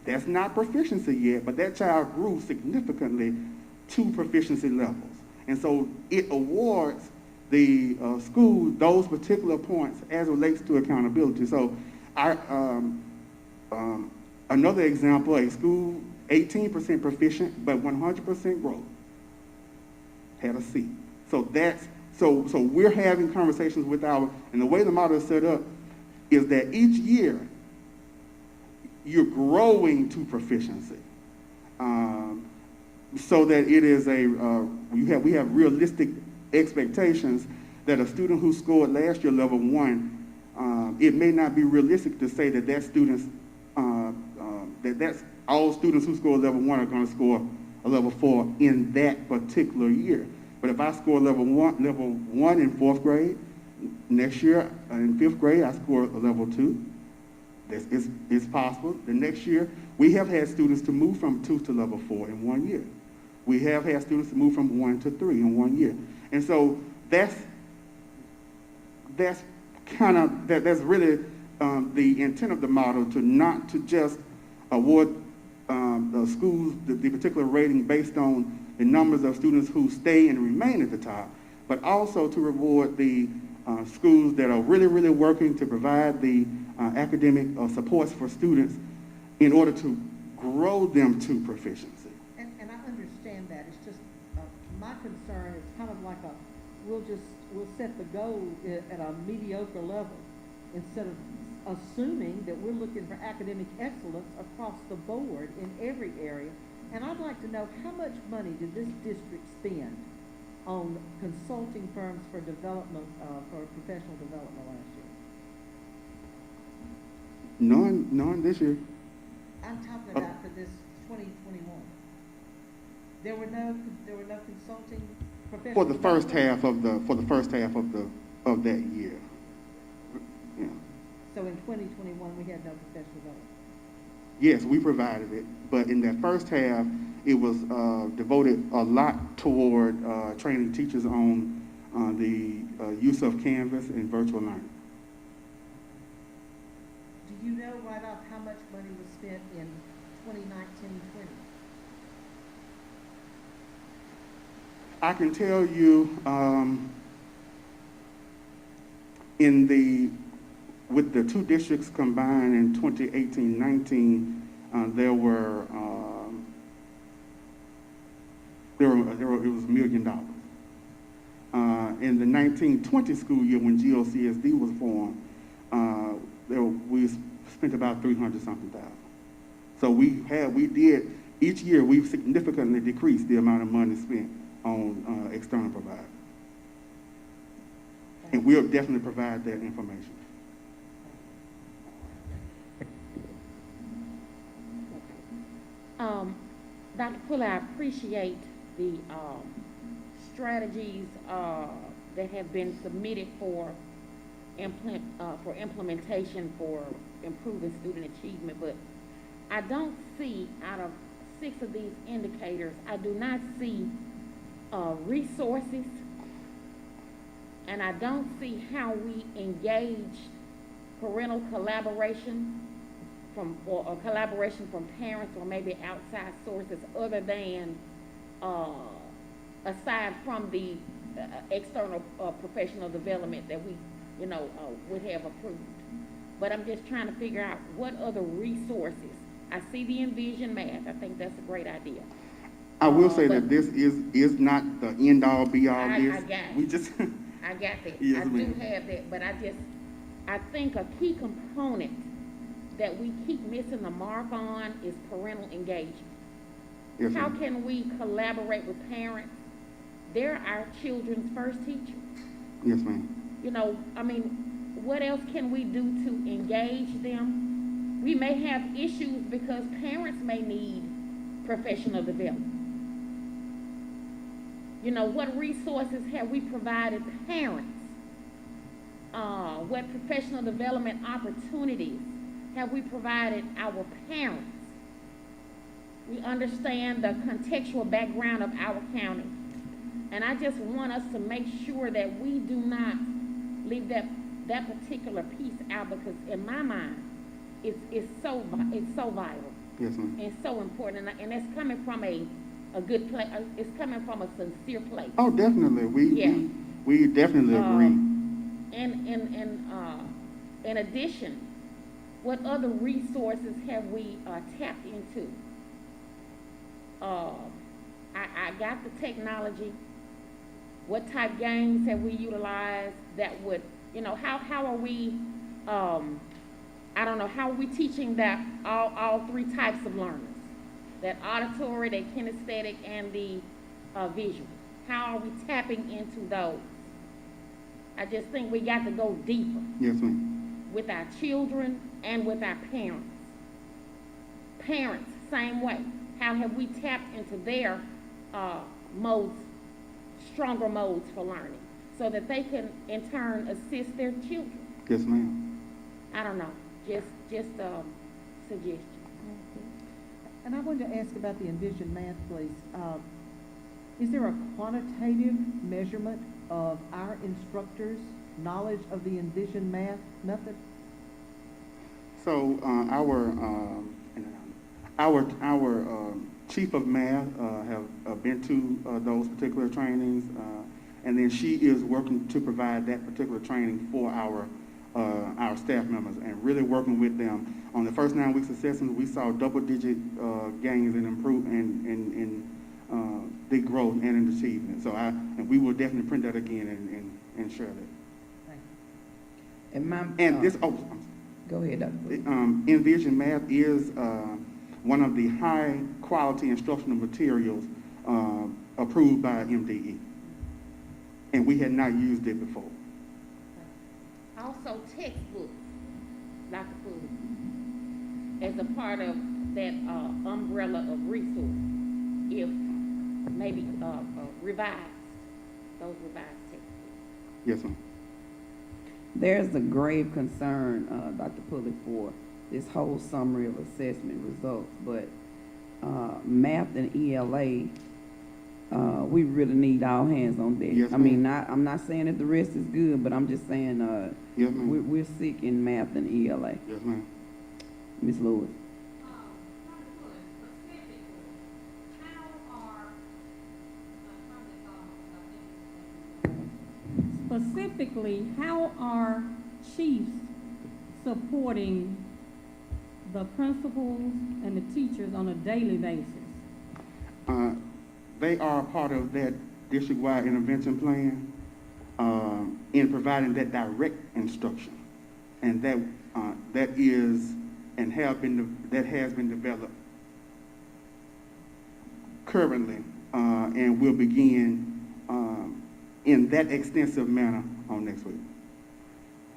that's not proficiency yet, but that child grew significantly 2 proficiency levels. And so it awards the school those particular points as it relates to accountability. So another example, a school 18% proficient but 100% growth had a C. So so we're having conversations with and the way the model is set up is that each year you're growing to proficiency. So that it is we have realistic expectations that a student who scored last year level 1, it may not be realistic to say that students that's all students who score level 1 are going to score a level 4 in that particular year. But if I score level one in 4th grade, next year in 5th grade I score a level 2. It's possible. The next year we have had students to move from 2 to level 4 in 1 year. We have had students to move from 1 to 3 in 1 year. And so that's really the intent of the model, to not to just award the schools the particular rating based on the numbers of students who stay and remain at the top, but also to reward the schools that are really, really working to provide the academic supports for students in order to grow them to proficiency. And I understand that. It's just, my concern is kind of like we'll set the goal at a mediocre level instead of assuming that we're looking for academic excellence across the board in every area. And I'd like to know, how much money did this district spend on consulting firms for development, for professional development last year? None this year. I'm talking about for this 2021. There were no consulting professional For the first development? half of that year. Yeah. So in 2021, we had no professional development? Yes, we provided it, but in that first half, it was devoted a lot toward training teachers on the use of Canvas and virtual learning. Do you know right off how much money was spent in 2019-20? I can tell you with the 2 districts combined in 2018-19, it was $1 million. In the 1920 school year, when GLCSD was formed, we spent about $300-something thousand. So each year we've significantly decreased the amount of money spent on external providers. And we'll definitely provide that information. Dr. Fuller, I appreciate the strategies that have been submitted for implementation for improving student achievement, but I don't see, out of 6 of these indicators, I do not see resources, and I don't see how we engage parental collaboration or collaboration from parents or maybe outside sources other than aside from the external professional development that we would have approved. but I'm just trying to figure out what other resources. I see the Envision Math, I think that's a great idea. I will say but that this is not the end-all, be-all. I This, got it. we just, I got that. Yes, I do ma'am. have that, but I think a key component that we keep missing the mark on is parental engagement. yes, How ma'am. can we collaborate with parents? They're our children's first teachers. Yes, ma'am. You know, I mean, what else can we do to engage them? We may have issues because parents may need professional development. You know, what resources have we provided parents? What professional development opportunities have we provided our parents? We understand the contextual background of our county. And I just want us to make sure that we do not leave that particular piece out, because in my mind, it's so vital Yes, ma'am. and so important, and it's coming from a good place. It's coming from a sincere place. Oh, definitely. Yeah. We definitely agree. In addition, what other resources have we tapped into? I got the technology. What type games have we utilized that would, you know, how are we, I don't know, how are we teaching that all three types of learners? That auditory, that kinesthetic, and the visual. How are we tapping into those? I just think we got to go deeper Yes, ma'am. with our children and with our parents. Parents, same way. How have we tapped into their modes, stronger modes for learning, so that they can in turn assist their children? Yes, ma'am. I don't know, just suggestion. And I wanted to ask about the Envision Math, please. Is there a quantitative measurement of our instructors' knowledge of the Envision Math method? So our chief of math have been to those particular trainings, and then she is working to provide that particular training for our staff members, and really working with them. On the first 9 weeks assessment, we saw double-digit gains in improvement in the growth and in achievement. So and we will definitely print that again and share that. Thank you. And this Go ahead, Dr. Booth. Envision Math is one of the high quality instructional materials approved by MDE, and we had not used it before. Also, textbooks, Dr. Poole, as a part of that umbrella of resource, if maybe revised, those revised textbooks. Yes, ma'am. There's a grave concern, Dr. Pulley, for this whole summary of assessment results, but math and ELA, we really need all hands on deck. Yes, I mean, I'm not saying that the rest is good, but I'm just saying Yes, ma'am. we're sick in math and ELA. Yes, ma'am. Ms. Lewis. Specifically, how are chiefs supporting the principals and the teachers on a daily basis? They are part of that district-wide intervention plan in providing that direct instruction, and that is and has been developed currently, and will begin in that extensive manner on next week.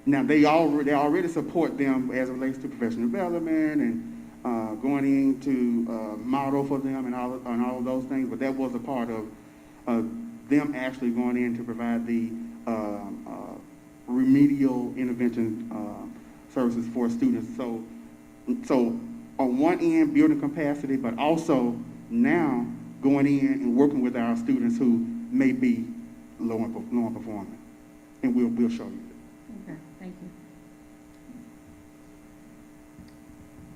Now they already support them as it relates to professional development and going into model for them and all of those things, but that was a part of them actually going in to provide the remedial intervention services for students. So on one end, building capacity, but also now going in and working with our students who may be low performing, and we'll show you that. Okay, thank you.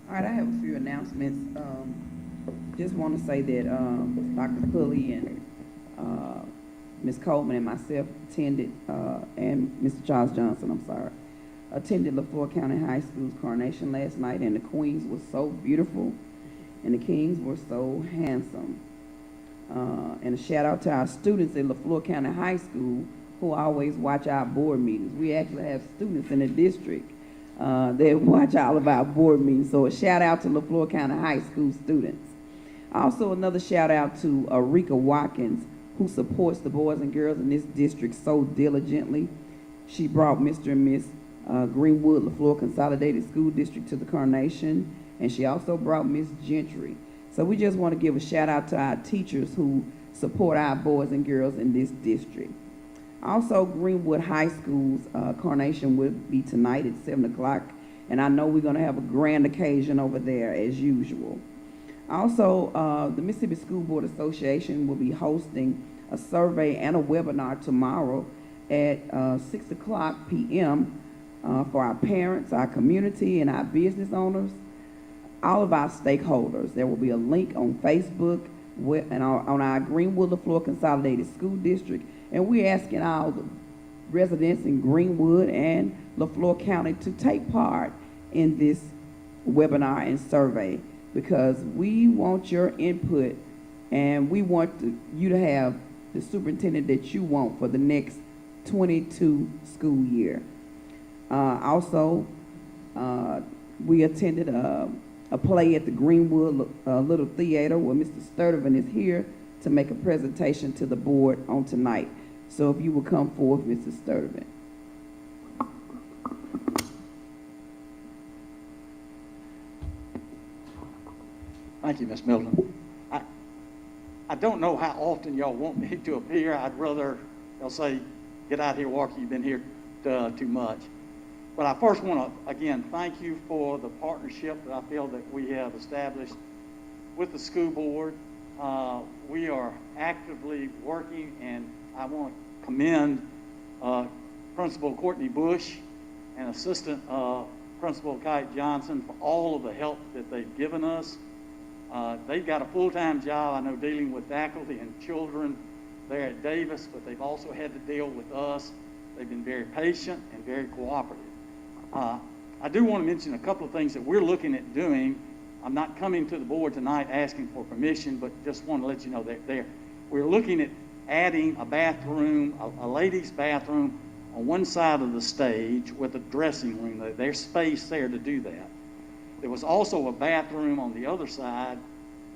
All right, I have a few announcements. Just want to say that Dr. Pulley and Ms. Coleman and myself attended, and Mr. Charles Johnson, I'm sorry, attended Leflore County High School's coronation last night, and the queens were so beautiful, and the kings were so handsome. And a shout out to our students at Leflore County High School who always watch our board meetings. We actually have students in the district that watch all of our board meetings. So a shout out to Leflore County High School students. Also another shout out to Rika Watkins, who supports the boys and girls in this district so diligently. She brought Mr. and Miss Greenwood Leflore Consolidated School District to the coronation, and she also brought Miss Gentry. So we just want to give a shout out to our teachers who support our boys and girls in this district. Also, Greenwood High School's coronation will be tonight at 7 o'clock, and I know we're going to have a grand occasion over there as usual. Also, the Mississippi School Board Association will be hosting a survey and a webinar tomorrow at 6 o'clock p.m. For our parents, our community, and our business owners, all of our stakeholders. There will be a link on Facebook and on our Greenwood Leflore Consolidated School District, and we're asking all the residents in Greenwood and Leflore County to take part in this webinar and survey, because we want your input and we want you to have the superintendent that you want for the next 22 school year. Also, we attended a play at the Greenwood Little Theater where Mr. Sturdivant is here to make a presentation to the board on tonight. So if you will come forth, Mr. Sturdivant. Thank you, Ms. Milton. I don't know how often y'all want me to appear. I'd rather, they'll say, get out here, Walker, you've been here too much. But I first want to, again, thank you for the partnership that I feel that we have established with the school board. We are actively working, and I want to commend Principal Courtney Bush and Assistant Principal Kite Johnson for all of the help that they've given us. They've got a full-time job, I know, dealing with faculty and children there at Davis, but they've also had to deal with us. They've been very patient and very cooperative. I do want to mention a couple of things that we're looking at doing. I'm not coming to the board tonight asking for permission, but just want to let you know that we're looking at adding a bathroom, a ladies' bathroom on one side of the stage with a dressing room. There's space there to do that. There was also a bathroom on the other side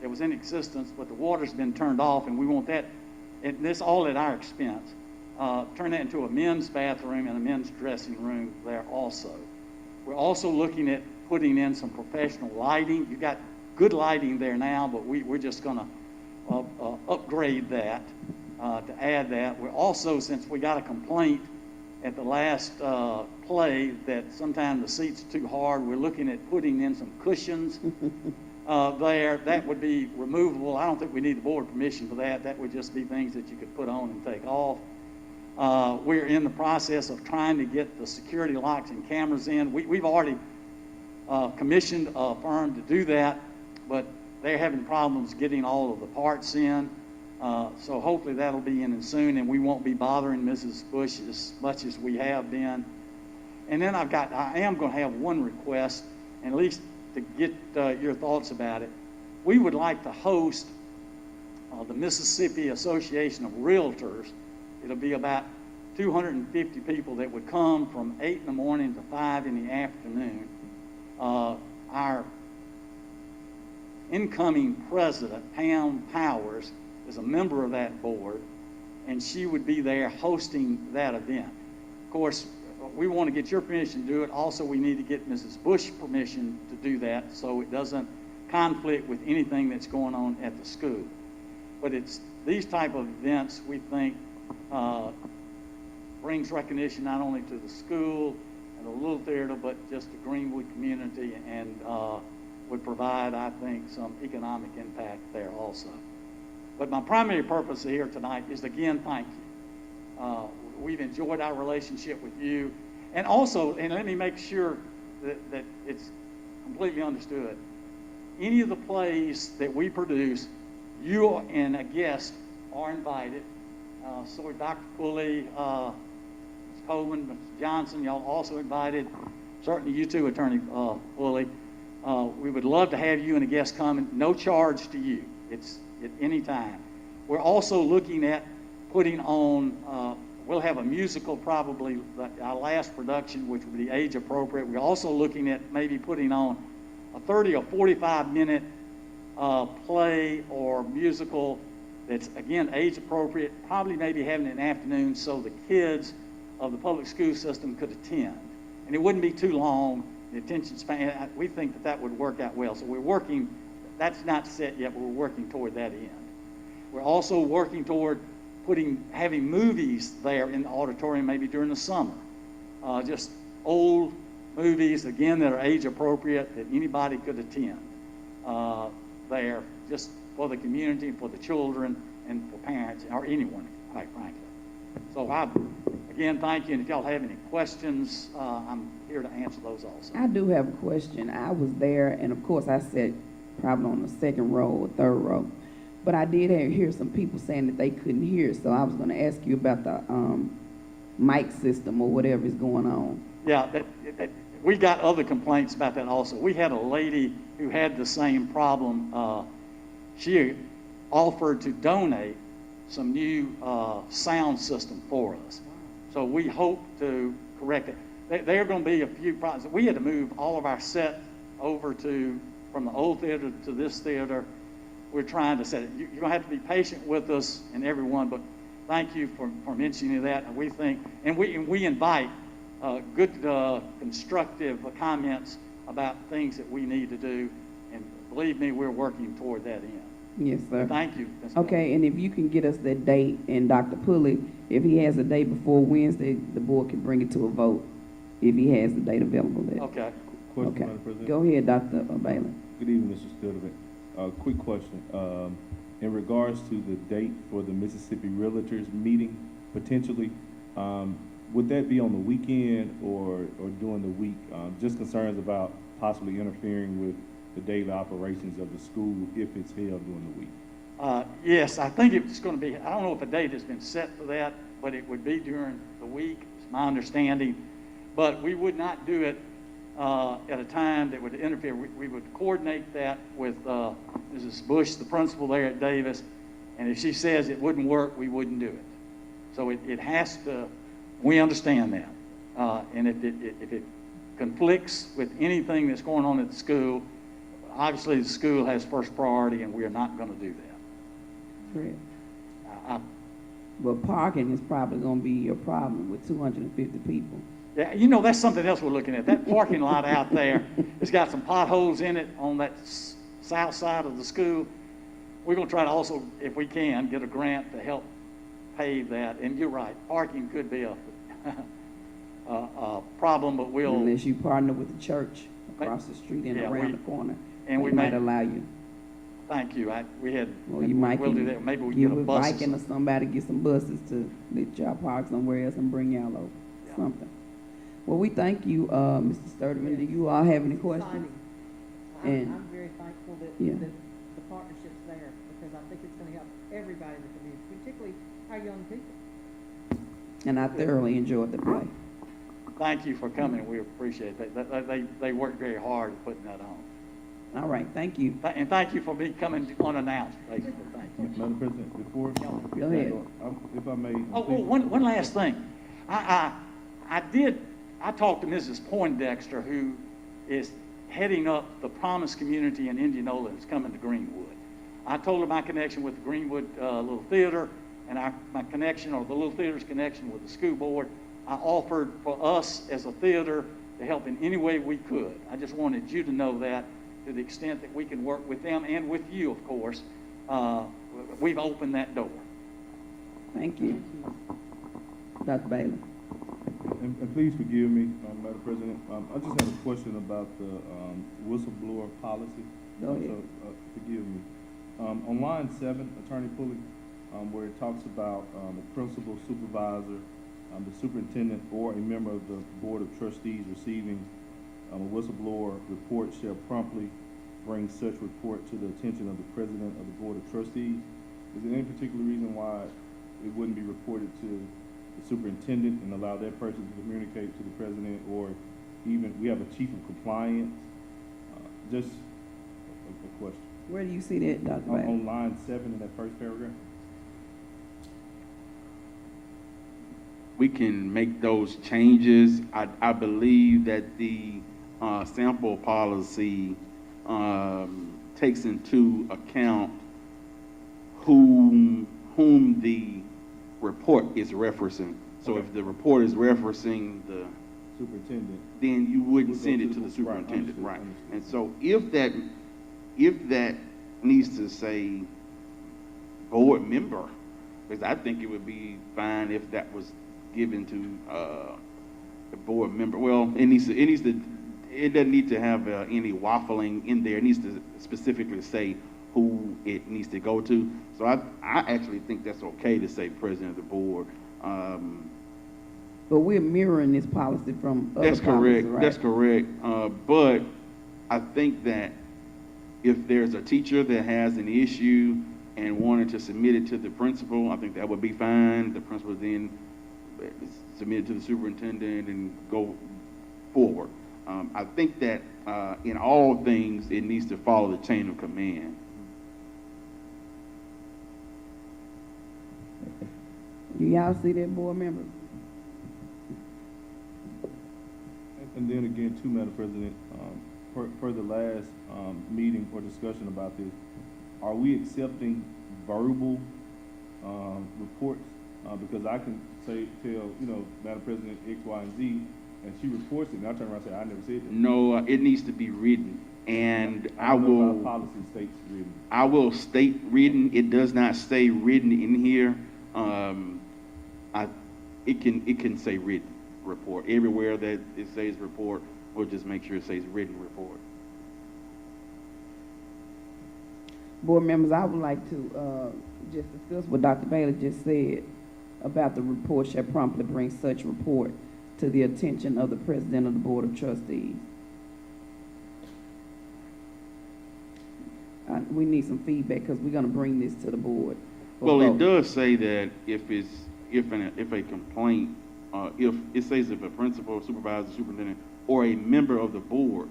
that was in existence, but the water's been turned off, and we want that, and this all at our expense, turn that into a men's bathroom and a men's dressing room there also. We're also looking at putting in some professional lighting. You've got good lighting there now, but we're just going to upgrade that to add that. We're also, since we got a complaint at the last play that sometimes the seat's too hard, we're looking at putting in some cushions there. That would be removable. I don't think we need the board permission for that. That would just be things that you could put on and take off. We're in the process of trying to get the security locks and cameras in. We've already commissioned a firm to do that, but they're having problems getting all of the parts in. So hopefully that'll be in soon, and we won't be bothering Mrs. Bush as much as we have been. And then I am going to have one request, and at least to get your thoughts about it. We would like to host the Mississippi Association of Realtors. It'll be about 250 people that would come from 8 in the morning to 5 in the afternoon. Our incoming president, Pam Powers, is a member of that board, and she would be there hosting that event. Of course, we want to get your permission to do it. Also, we need to get Mrs. Bush permission to do that so it doesn't conflict with anything that's going on at the school. But it's these type of events we think brings recognition not only to the school and the little theater, but just the Greenwood community, and would provide, I think, some economic impact there also. But my primary purpose here tonight is to, again, thank you. We've enjoyed our relationship with you. And also, and let me make sure that it's completely understood, any of the plays that we produce, you and a guest are invited. So Dr. Pulley, Mr. Coleman, Mr. Johnson, y'all also invited. Certainly you too, Attorney Woolley. We would love to have you and a guest come, no charge to you. It's at any time. We're also looking at putting on, we'll have a musical probably, our last production, which will be age appropriate. We're also looking at maybe putting on a 30 or 45 minute play or musical that's, again, age appropriate, probably maybe having it in the afternoon so the kids of the public school system could attend. And it wouldn't be too long, the attention span, we think that that would work out well. So we're working, that's not set yet, but we're working toward that end. We're also working toward having movies there in the auditorium maybe during the summer. Just old movies, again, that are age appropriate that anybody could attend there, just for the community, for the children, and for parents, or anyone, quite frankly. So again, thank you, and if y'all have any questions, I'm here to answer those also. I do have a question. I was there, and of course I sat probably on the second row or third row, but I did hear some people saying that they couldn't hear, so I was going to ask you about the mic system or whatever is going on. Yeah, we got other complaints about that also. We had a lady who had the same problem. She offered to donate some new sound system for us. So we hope to correct it. There are going to be a few problems. We had to move all of our set over from the old theater to this theater. We're trying to set it. You're going to have to be patient with us and everyone, but thank you for mentioning that. And we think, and we invite good, constructive comments about things that we need to do. And believe me, we're working toward that end. Yes, sir. Thank you. Okay, and if you can get us that date, and Dr. Pulley, if he has a date before Wednesday, the board can bring it to a vote if he has the date available there. Okay. Question, Okay. Madam President. Go ahead, Dr. Bailey. Good evening, Mr. Sturdivant. Quick question. In regards to the date for the Mississippi Realtors meeting, potentially, would that be on the weekend or during the week? Just concerns about possibly interfering with the daily operations of the school if it's held during the week. Yes, I think it's going to be, I don't know if a date has been set for that, but it would be during the week, it's my understanding. But we would not do it at a time that would interfere. We would coordinate that with Mrs. Bush, the principal there at Davis, and if she says it wouldn't work, we wouldn't do it. So it has to, we understand that. And if it conflicts with anything that's going on at the school, obviously the school has first priority, and we are not going to do that. Correct. But parking is probably going to be a problem with 250 people. Yeah, you know, that's something else we're looking at. That parking lot out there, it's got some potholes in it on that south side of the school. We're going to try to also, if we can, get a grant to help pave that. And you're right, parking could be a problem, but we'll... Unless you partner with the church across the street and around the corner. And we might allow you. Thank you. Well, you might we'll do that. Maybe we can get a bus. Viking or somebody, get some buses to let y'all park somewhere else and bring y'all over. Yeah. Something. Well, we thank you, Mr. Sturdivant. Do you all have any questions? I'm very thankful that the partnership's there, because I think it's going to help everybody in the community, particularly our young people. And I thoroughly enjoyed the play. Thank you for coming. We appreciate it. They worked very hard at putting that on. All right, thank you. And thank you for me coming unannounced, basically. Thank you. Madam President, before... Go ahead. If I may... One last thing. I talked to Mrs. Poindexter, who is heading up the Promise community in Indianola that's coming to Greenwood. I told her my connection with the Greenwood Little Theater and my connection, or the Little Theater's connection with the school board. I offered for us as a theater to help in any way we could. I just wanted you to know that, to the extent that we can work with them and with you, of course. We've opened that door. Thank you. Dr. Bailey. And please forgive me, Madam President. I just had a question about the whistleblower policy. Go ahead. So, forgive me. On line 7, Attorney Pulley, where it talks about a principal, supervisor, the superintendent, or a member of the Board of Trustees receiving a whistleblower report shall promptly bring such report to the attention of the President of the Board of Trustees. Is there any particular reason why it wouldn't be reported to the superintendent and allow that person to communicate to the president, or even, we have a chief of compliance. Just a question. Where do you see that, Dr. Bailey? On line 7 in that first paragraph. We can make those changes. I believe that the sample policy takes into account whom the report is referencing. So Okay. if the report is referencing the, Superintendent. then you wouldn't Would go send to it to the- the superintendent, right, right? understood. And so if that needs to say board member, because I think it would be fine if that was given to the board member. Well, it doesn't need to have any waffling in there. It needs to specifically say who it needs to go to. So I actually think that's okay to say president of the board. But we're mirroring this policy from other That's policies, correct. right? That's correct. But I think that if there's a teacher that has an issue and wanted to submit it to the principal, I think that would be fine. The principal then submit it to the superintendent and go forward. I think that in all things, it needs to follow the chain of command. Do y'all see that, board members? And then again, too, Madam President, per the last meeting or discussion about this, are we accepting verbal reports? Because I can tell, Madam President, X, Y, and Z, and she reports it, and I turn around and say, I never said that. No, it needs to be written. And I don't know if our policy states written. I will state written. It does not say written in here. It can say written report. Everywhere that it says report, we'll just make sure it says written report. Board members, I would like to just discuss what Dr. Bailey just said about the report shall promptly bring such report to the attention of the president of the Board of Trustees. We need some feedback because we're going to bring this to the board. for Well, it vote. does say that if a complaint, if it says if a principal, supervisor, superintendent, or a member of the board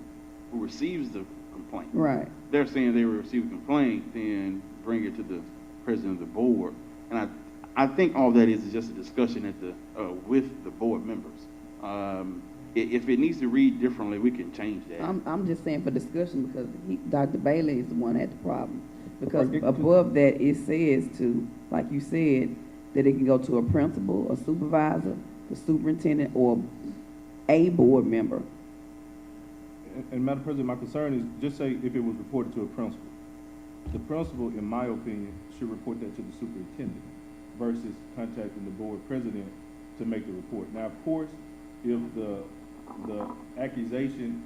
who receives the complaint, Right. they're saying they will receive a complaint, then bring it to the president of the board. And I think all that is just a discussion with the board members. If it needs to read differently, we can change that. I'm just saying for discussion because Dr. Bailey is the one that had the problem. Because Right. above that, it says to, like you said, that it can go to a principal, a supervisor, the superintendent, or a board member. And Madam President, my concern is just say if it was reported to a principal. The principal, in my opinion, should report that to the superintendent versus contacting the board president to make the report. Now, of course, if the accusation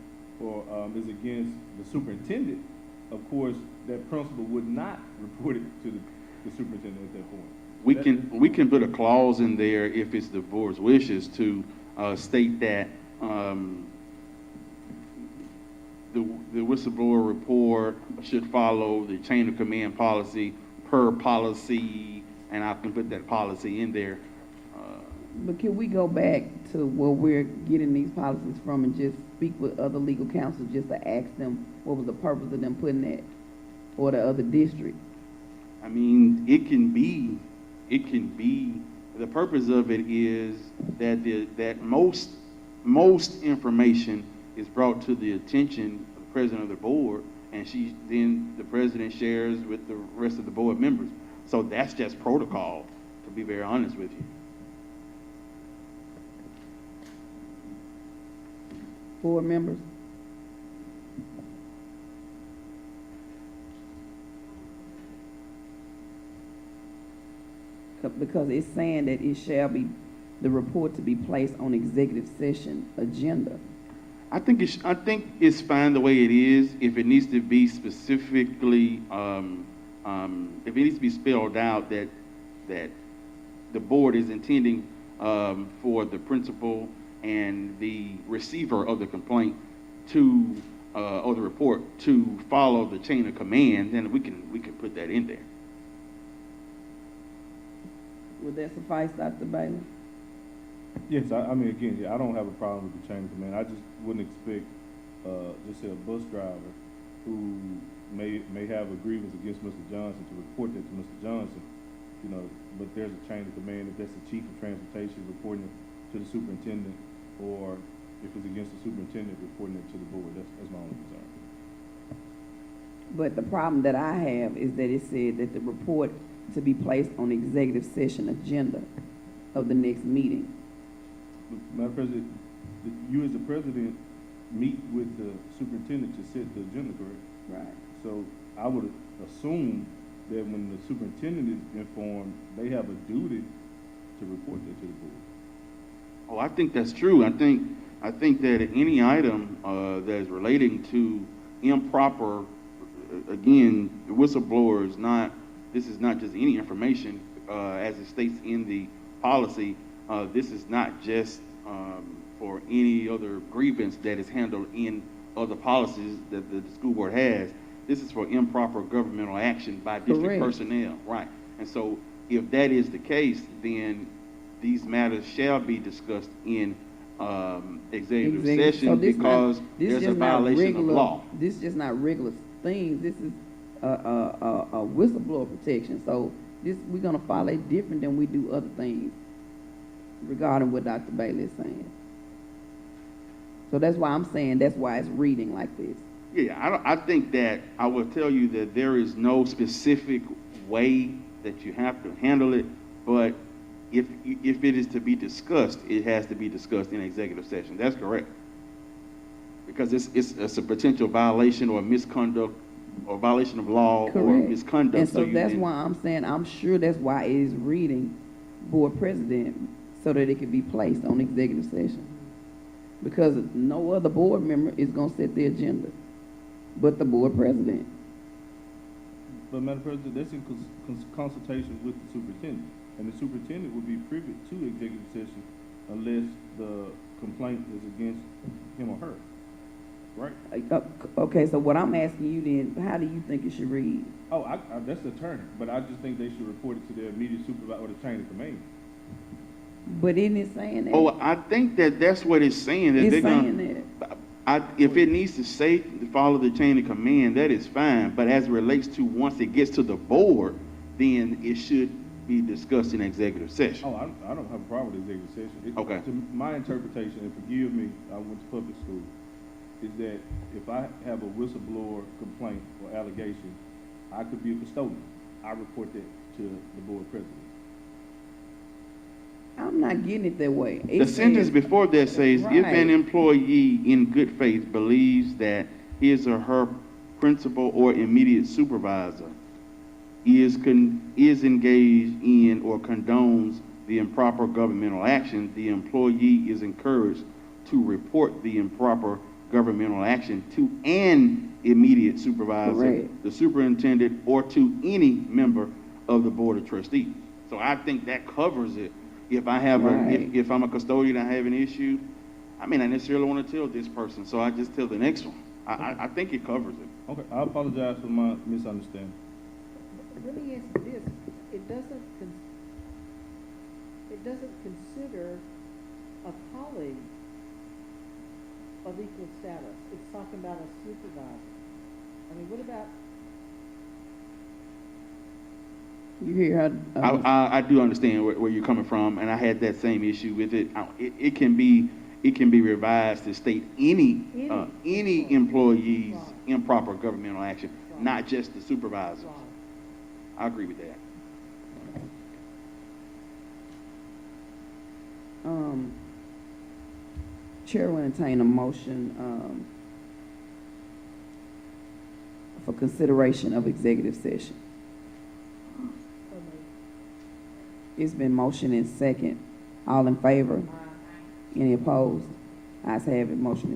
is against the superintendent, of course, that principal would not report it to the superintendent at that point. We can put a clause in there if it's the board's wishes to state that the whistleblower report should follow the chain of command policy per policy, and I can put that policy in there. But can we go back to where we're getting these policies from and just speak with other legal counsel just to ask them what was the purpose of them putting that, or the other district? I mean, it can be, the purpose of it is that most information is brought to the attention of the president of the board, and then the president shares with the rest of the board members. So that's just protocol, to be very honest with you. Board members? Because it's saying that it shall be, the report to be placed on executive session agenda. I think it's fine the way it is. If it needs to be specifically, if it needs to be spelled out that the board is intending for the principal and the receiver of the complaint to or the report to follow the chain of command, then we can put that in there. Would that suffice, Dr. Bailey? Yes, I mean, again, yeah, I don't have a problem with the chain of command. I just wouldn't expect, just say a bus driver who may have a grievance against Mr. Johnson to report that to Mr. Johnson, you know, but there's a chain of command if that's the chief of transportation reporting it to the superintendent, or if it's against the superintendent reporting it to the board. That's my only concern. But the problem that I have is that it said that the report to be placed on the executive session agenda of the next meeting. Madam President, you as the president meet with the superintendent to set the agenda, correct? Right. So I would assume that when the superintendent is informed, they have a duty to report that to the board. Oh, I think that's true. I think that any item that is relating to improper, again, the whistleblower is not. This is not just any information, as it states in the policy. This is not just for any other grievance that is handled in other policies that the school board has. This is for improper governmental action by district Correct. personnel, right? And so, if that is the case, then these matters shall be discussed in executive session So this because this there's a just not violation regular, of law. This is just not regular things. This is a whistleblower protection. So we're gonna follow it different than we do other things regarding what Dr. Bailey is saying. So that's why I'm saying that's why it's reading like this. Yeah, I think that I will tell you that there is no specific way that you have to handle it, but if it is to be discussed, it has to be discussed in executive session. That's correct. Because it's a potential violation or misconduct or violation of law or Correct. misconduct. And so that's why I'm saying, I'm sure that's why it is reading board president so that it can be placed on executive session. Because no other board member is gonna set the agenda but the board president. But Madam President, that's in consultation with the superintendent. And the superintendent would be privy to executive session unless the complaint is against him or her, right? Okay, so what I'm asking you then, how do you think it should read? Oh, that's the attorney, but I just think they should report it to their immediate supervisor or the chain of command. But isn't it saying that? Oh, I think that that's what it's saying. That It's they're saying gonna, that. if it needs to say to follow the chain of command, that is fine. But as it relates to once it gets to the board, then it should be discussed in executive session. Oh, I don't have a problem with executive session. Okay. To my interpretation, and forgive me, I went to public school, is that if I have a whistleblower complaint or allegation, I could be a custodian. I report that to the board president. I'm not getting it that way. The sentence before that says, if Right. an employee in good faith believes that his or her principal or immediate supervisor is engaged in or condones the improper governmental action, the employee is encouraged to report the improper governmental action to an immediate supervisor, Correct. the superintendent, or to any member of the board of trustees. So I think that covers it. If I have Right. if I'm a custodian, I have an issue, I may not necessarily want to tell this person, so I just tell the next one. I think it covers it. Okay, I apologize for my misunderstanding. Let me ask you this, it doesn't consider a colleague of equal status. It's talking about a supervisor. I mean, what about, You hear her? I do understand where you're coming from, and I had that same issue with it. It can be revised to state any employee's Right. improper governmental action, Right. not just the supervisors. right, I agree with that. Chair will entertain a motion, for consideration of executive session. It's been motioned and second. All in favor? Any opposed? Ayes have it, motion is